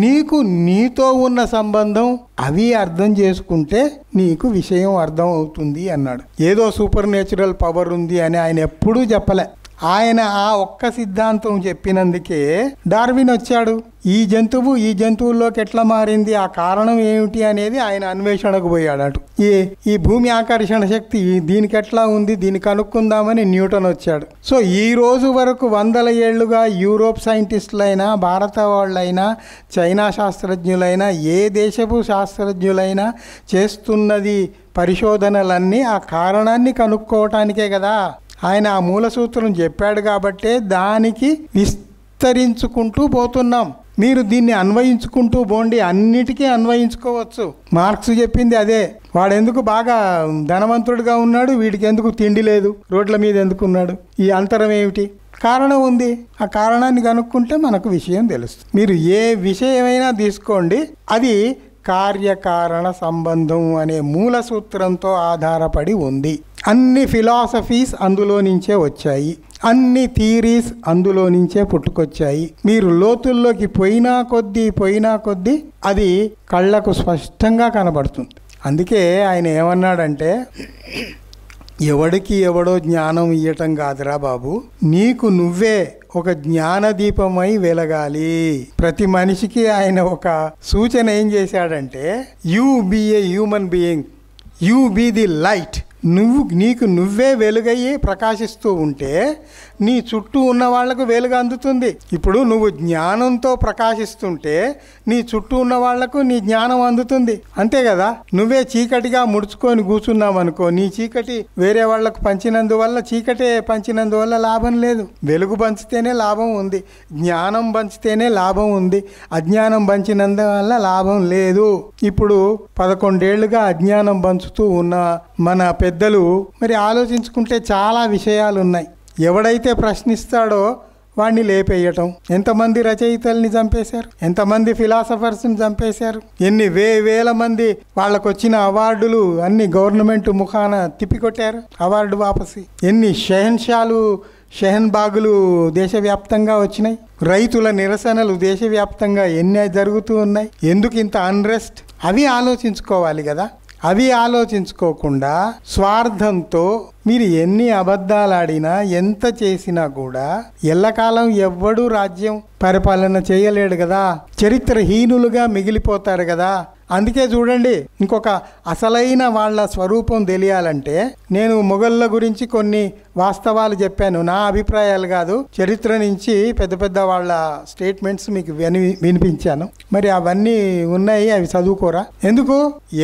నీకు నీతో ఉన్న సంబంధం, అవి అర్థం చేసుకుంటే నీకు విషయం అర్థం అవుతుంది అన్నాడు. ఏదో సూపర్ నేచురల్ పవర్ ఉంది అని ఆయన ఎప్పుడూ చెప్పలే. ఆయన ఆ ఒక్క సిద్ధాంతం చెప్పినందుకే డార్విన్ వచ్చాడు. ఈ జంతువుల్లోకి ఎట్లా మారింది, ఆ కారణం ఏమిటి అనేది ఆయన అన్వేషణకు పోయాడు. ఈ భూమి ఆకర్షణ శక్తి దీనికి ఎట్లా ఉంది, దీన్ని కనుక్కుందామని న్యూటన్ వచ్చాడు. సో ఈ రోజు వరకు 100 ఏళ్లుగా యూరోప్ సైంటిస్టులైనా, భారత వాళ్ళైనా, చైనా శాస్త్రజ్ఞులైనా, ఏ దేశపు శాస్త్రజ్ఞులైనా చేస్తున్నది పరిశోధనలన్నీ ఆ కారణాన్ని కనుక్కోవటానికే కదా. ఆయన ఆ మూల సూత్రం చెప్పాడు కాబట్టే దానికి విస్తరించుకుంటూ పోతున్నాం. మీరు దీన్ని అన్వయించుకుంటూ పోండి, అన్నిటికీ అన్వయించుకోవచ్చు. మార్క్స్ చెప్పింది అదే. వాడెందుకు బాగా ధనవంతుడిగా ఉన్నాడు, వీడికి ఎందుకు తిండి లేదు, రోడ్ల మీద ఎందుకున్నాడు, ఈ అంతరం ఏమిటి? కారణం ఉంది. ఆ కారణాన్ని కనుక్కుంటే మనకు విషయం తెలుస్తుంది. మీరు ఏ విషయమైనా తీసుకోండి, అది కార్యకారణ సంబంధం అనే మూల సూత్రంతో ఆధారపడి ఉంది. అన్ని ఫిలాసఫీస్ అందులో నుంచే వచ్చాయి, అన్ని థియరీస్ అందులో నుంచే పుట్టుకొచ్చాయి. మీరు లోతుల్లోకి పోయినా కొద్దీ అది కళ్ళకు స్పష్టంగా కనబడుతుంది. అందుకే ఆయన ఏమన్నాడంటే, ఎవడికి ఎవడో జ్ఞానం ఇయ్యటం కాదురా బాబు, నీకు నువ్వే ఒక జ్ఞానదీపమై వెలగాలి. ప్రతి మనిషికి ఆయన ఒక సూచన ఏం చేశాడంటే, you be a human being, you be the light. నీకు నువ్వే వెలుగయ్యి ప్రకాశిస్తూ ఉంటే నీ చుట్టూ ఉన్న వాళ్లకు వెలుగు అందుతుంది. ఇప్పుడు నువ్వు జ్ఞానంతో ప్రకాశిస్తుంటే నీ చుట్టూ ఉన్న వాళ్లకు నీ జ్ఞానం అందుతుంది, అంతే కదా. నువ్వే చీకటిగా ముడుచుకొని కూర్చున్నావనుకో, నీ చీకటి వేరే వాళ్లకు చీకటే పంచినందువల్ల లాభం లేదు. వెలుగు పంచితేనే లాభం ఉంది, జ్ఞానం పంచితేనే లాభం ఉంది, అజ్ఞానం పంచినందువల్ల లాభం లేదు. ఇప్పుడు 11 ఏళ్లుగా అజ్ఞానం పంచుతూ ఉన్న మన పెద్దలు మరి ఆలోచించుకుంటే చాలా విషయాలు ఉన్నాయి. ఎవడైతే ప్రశ్నిస్తాడో వాడిని లేపేయటం. ఎంతమంది రచయితల్ని చంపేశారు, ఎంతమంది ఫిలాసఫర్స్ని చంపేశారు, ఎన్ని వేల మంది వాళ్ళకు వచ్చిన అవార్డులు అన్ని గవర్నమెంట్ ముఖాన తిప్పికొట్టారు, అవార్డు వాపసి. ఎన్ని షెహన్బాగులు దేశవ్యాప్తంగా వచ్చినాయి, రైతుల నిరసనలు దేశవ్యాప్తంగా ఎన్ని జరుగుతూ ఉన్నాయి, ఎందుకు ఇంత అన్రెస్ట్, అవి ఆలోచించుకోవాలి కదా. అవి ఆలోచించుకోకుండా స్వార్థంతో మీరు ఎన్ని అబద్ధాలు ఆడినా ఎంత చేసినా కూడా ఎల్లకాలం ఎవ్వడూ రాజ్యం పరిపాలన చేయలేడు కదా, చరిత్రహీనులుగా మిగిలిపోతారు కదా. అందుకే చూడండి, ఇంకొక అసలైన వాళ్ళ స్వరూపం తెలియాలంటే నేను మొఘళ్ళ గురించి కొన్ని వాస్తవాలు చెప్పాను, నా అభిప్రాయాలు కాదు, చరిత్ర నుంచి పెద్ద పెద్ద వాళ్ళ స్టేట్మెంట్స్ మీకు వినిపించాను. మరి అవన్నీ ఉన్నాయి, అవి చదువుకోరా? ఎందుకు?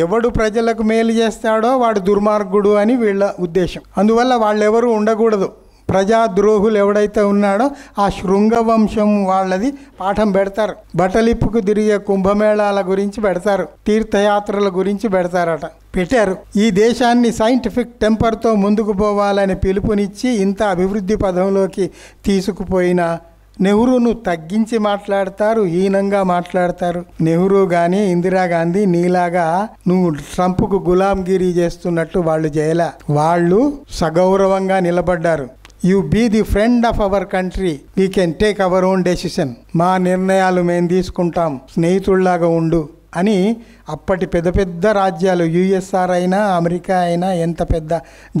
ఎవడు ప్రజలకు మేలు చేస్తాడో వాడు దుర్మార్గుడు అని వీళ్ళ ఉద్దేశం. అందువల్ల వాళ్ళెవరూ ఉండకూడదు. ప్రజాద్రోహులు ఎవడైతే ఉన్నాడో ఆ శృంగవంశం వాళ్ళది పాఠం పెడతారు. బట్టలిప్పుకు తిరిగే కుంభమేళాల గురించి పెడతారు, తీర్థయాత్రల గురించి పెడతారట, పెట్టారు. ఈ దేశాన్ని సైంటిఫిక్ టెంపర్తో ముందుకు పోవాలని పిలుపునిచ్చి ఇంత అభివృద్ధి పదంలోకి తీసుకుపోయిన నెహ్రూను తగ్గించి మాట్లాడతారు, హీనంగా మాట్లాడతారు. నెహ్రూ కానీ ఇందిరాగాంధీ నీలాగా నువ్వు ట్రంప్కు గులాంగిరి చేస్తున్నట్టు వాళ్ళు చేయలే. వాళ్ళు సగౌరవంగా నిలబడ్డారు. You be the friend of our country, we can take our own decision, మా నిర్ణయాలు మేము తీసుకుంటాం, స్నేహితుల్లాగా ఉండు అని అప్పటి పెద్ద పెద్ద రాజ్యాలు, యుఎస్ఆర్ అయినా అమెరికా అయినా ఎంత పెద్ద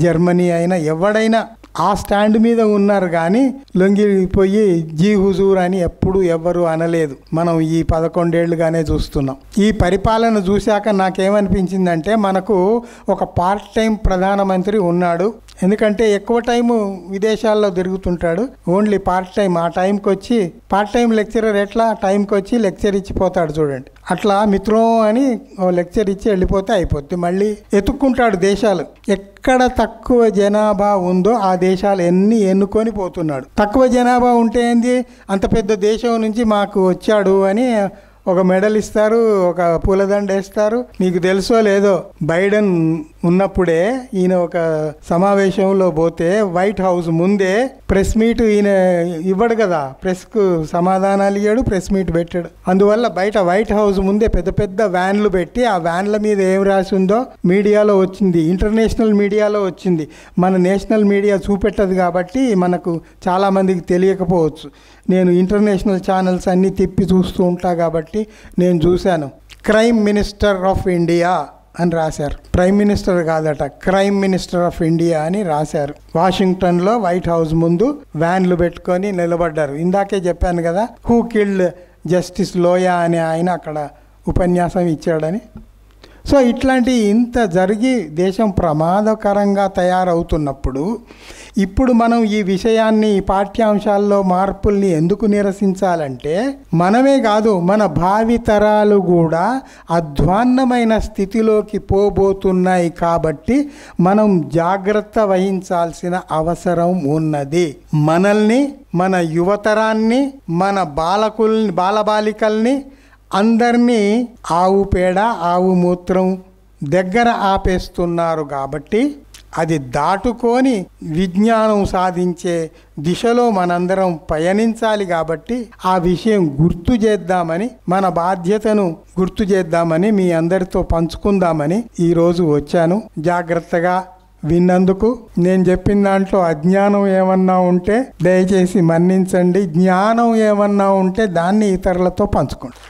జర్మనీ అయినా ఎవడైనా ఆ స్టాండ్ మీద ఉన్నారు. కానీ లొంగిపోయి జీ హుజూర్ అని ఎప్పుడు ఎవ్వరూ అనలేదు. మనం ఈ 11 ఏళ్ళుగానే చూస్తున్నాం. ఈ పరిపాలన చూశాక నాకేమనిపించిందంటే మనకు ఒక పార్ట్ టైం ప్రధానమంత్రి ఉన్నాడు. ఎందుకంటే ఎక్కువ టైము విదేశాల్లో తిరుగుతుంటాడు, ఓన్లీ పార్ట్ టైం. ఆ టైంకి వచ్చి పార్ట్ టైం లెక్చరర్ ఎట్లా టైంకి వచ్చి లెక్చర్ ఇచ్చిపోతాడు చూడండి, అట్లా మిత్రం అని లెక్చర్ ఇచ్చి వెళ్ళిపోతే అయిపోద్ది. మళ్ళీ ఎత్తుక్కుంటాడు దేశాలు, ఎక్కడ తక్కువ జనాభా ఉందో ఆ దేశాలు ఎన్నుకొని పోతున్నాడు. తక్కువ జనాభా ఉంటే ఏంది, అంత పెద్ద దేశం నుంచి మాకు వచ్చాడు అని ఒక మెడల్ ఇస్తారు, ఒక పూలదండ వేస్తారు. మీకు తెలుసో లేదో, బైడెన్ ఉన్నప్పుడే ఈయన ఒక సమావేశంలో పోతే వైట్ హౌస్ ముందే ప్రెస్ మీట్ ఈయన ఇవ్వడు కదా, ప్రెస్కు సమాధానాలు ఇవ్వడు, ప్రెస్ మీట్ పెట్టాడు. అందువల్ల బయట వైట్ హౌస్ ముందే పెద్ద పెద్ద వ్యాన్లు పెట్టి ఆ వ్యాన్ల మీద ఏం రాసి ఉందో మీడియాలో వచ్చింది, ఇంటర్నేషనల్ మీడియాలో వచ్చింది. మన నేషనల్ మీడియా చూపెట్టదు కాబట్టి మనకు చాలామందికి తెలియకపోవచ్చు. నేను ఇంటర్నేషనల్ ఛానల్స్ అన్నీ తిప్పి చూస్తూ ఉంటా కాబట్టి నేను చూశాను. క్రైమ్ మినిస్టర్ ఆఫ్ ఇండియా అని రాశారు. ప్రైమ్ మినిస్టర్ కాదట, క్రైమ్ మినిస్టర్ ఆఫ్ ఇండియా అని రాశారు. వాషింగ్టన్లో వైట్ హౌస్ ముందు వ్యాన్లు పెట్టుకొని నిలబడ్డారు. ఇందాకే చెప్పాను కదా, హూ కిల్డ్ జస్టిస్ లోయా అనే ఆయన అక్కడ ఉపన్యాసం ఇచ్చాడని. సో ఇట్లాంటి ఇంత జరిగి దేశం ప్రమాదకరంగా తయారవుతున్నప్పుడు ఇప్పుడు మనం ఈ విషయాన్ని పాఠ్యాంశాల్లో మార్పుల్ని ఎందుకు నిరసించాలంటే, మనమే కాదు మన భావితరాలు కూడా అధ్వాన్నమైన స్థితిలోకి పోబోతున్నాయి కాబట్టి మనం జాగ్రత్త వహించాల్సిన అవసరం ఉన్నది. మనల్ని, మన యువతరాన్ని, మన బాలబాలికల్ని అందరినీ ఆవు పేడ, ఆవు మూత్రం దగ్గర ఆపేస్తున్నారు కాబట్టి అది దాటుకొని విజ్ఞానం సాధించే దిశలో మనందరం పయనించాలి. కాబట్టి ఆ విషయం గుర్తు చేద్దామని, మన బాధ్యతను గుర్తు చేద్దామని, మీ అందరితో పంచుకుందామని ఈరోజు వచ్చాను. జాగ్రత్తగా విన్నందుకు, నేను చెప్పిన దాంట్లో అజ్ఞానం ఏమన్నా ఉంటే దయచేసి మన్నించండి, జ్ఞానం ఏమన్నా ఉంటే దాన్ని ఇతరులతో పంచుకోండి.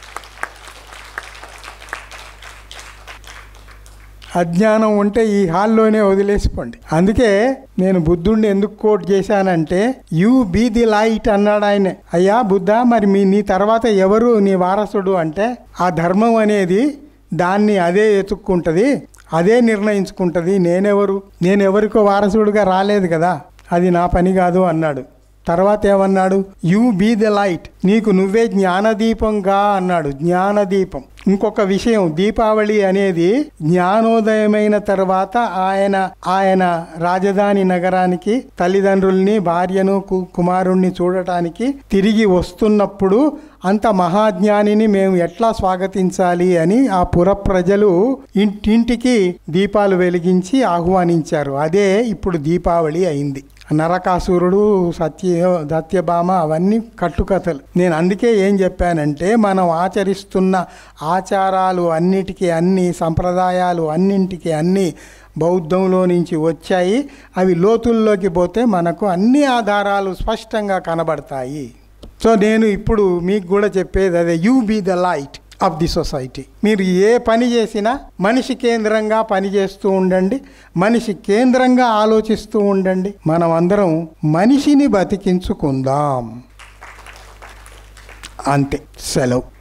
అజ్ఞానం ఉంటే ఈ హాల్లోనే వదిలేసిపోండి. అందుకే నేను బుద్ధుడిని ఎందుకు కోట్ చేశానంటే, యూ బీ ది లైట్ అన్నాడు ఆయన. అయ్యా బుద్ధ, మరి నీ తర్వాత ఎవరు నీ వారసుడు అంటే, ఆ ధర్మం అనేది దాన్ని అదే ఎత్తుక్కుంటుంది, అదే నిర్ణయించుకుంటుంది. నేనెవరికో వారసుడుగా రాలేదు కదా, అది నా పని కాదు అన్నాడు. తర్వాత ఏమన్నాడు, యూ బీ ది లైట్, నీకు నువ్వే జ్ఞానదీపంగా అన్నాడు. జ్ఞానదీపం. ఇంకొక విషయం, దీపావళి అనేది జ్ఞానోదయమైన తర్వాత ఆయన రాజధాని నగరానికి తల్లిదండ్రుల్ని, భార్యను, కుమారుణ్ణి చూడటానికి తిరిగి వస్తున్నప్పుడు అంత మహాజ్ఞానిని మేము ఎట్లా స్వాగతించాలి అని ఆ పుర ప్రజలు ఇంటింటికి దీపాలు వెలిగించి ఆహ్వానించారు. అదే ఇప్పుడు దీపావళి అయింది. నరకాసురుడు, సత్యభామ అవన్నీ కట్టుకథలు. నేను అందుకే ఏం చెప్పానంటే, మనం ఆచరిస్తున్న ఆచారాలు అన్నిటికీ అన్ని, సంప్రదాయాలు అన్నింటికి అన్ని బౌద్ధంలో నుంచి వచ్చాయి. అవి లోతుల్లోకి పోతే మనకు అన్ని ఆధారాలు స్పష్టంగా కనబడతాయి. సో నేను ఇప్పుడు మీకు కూడా చెప్పేది అదే, you be the light. Of the society. మీరు ఏ పని చేసినా మనిషి కేంద్రంగా పనిచేస్తూ ఉండండి, మనిషి కేంద్రంగా ఆలోచిస్తూ ఉండండి. మనం అందరం మనిషిని బతికించుకుందాం. అంతే. సెలవు.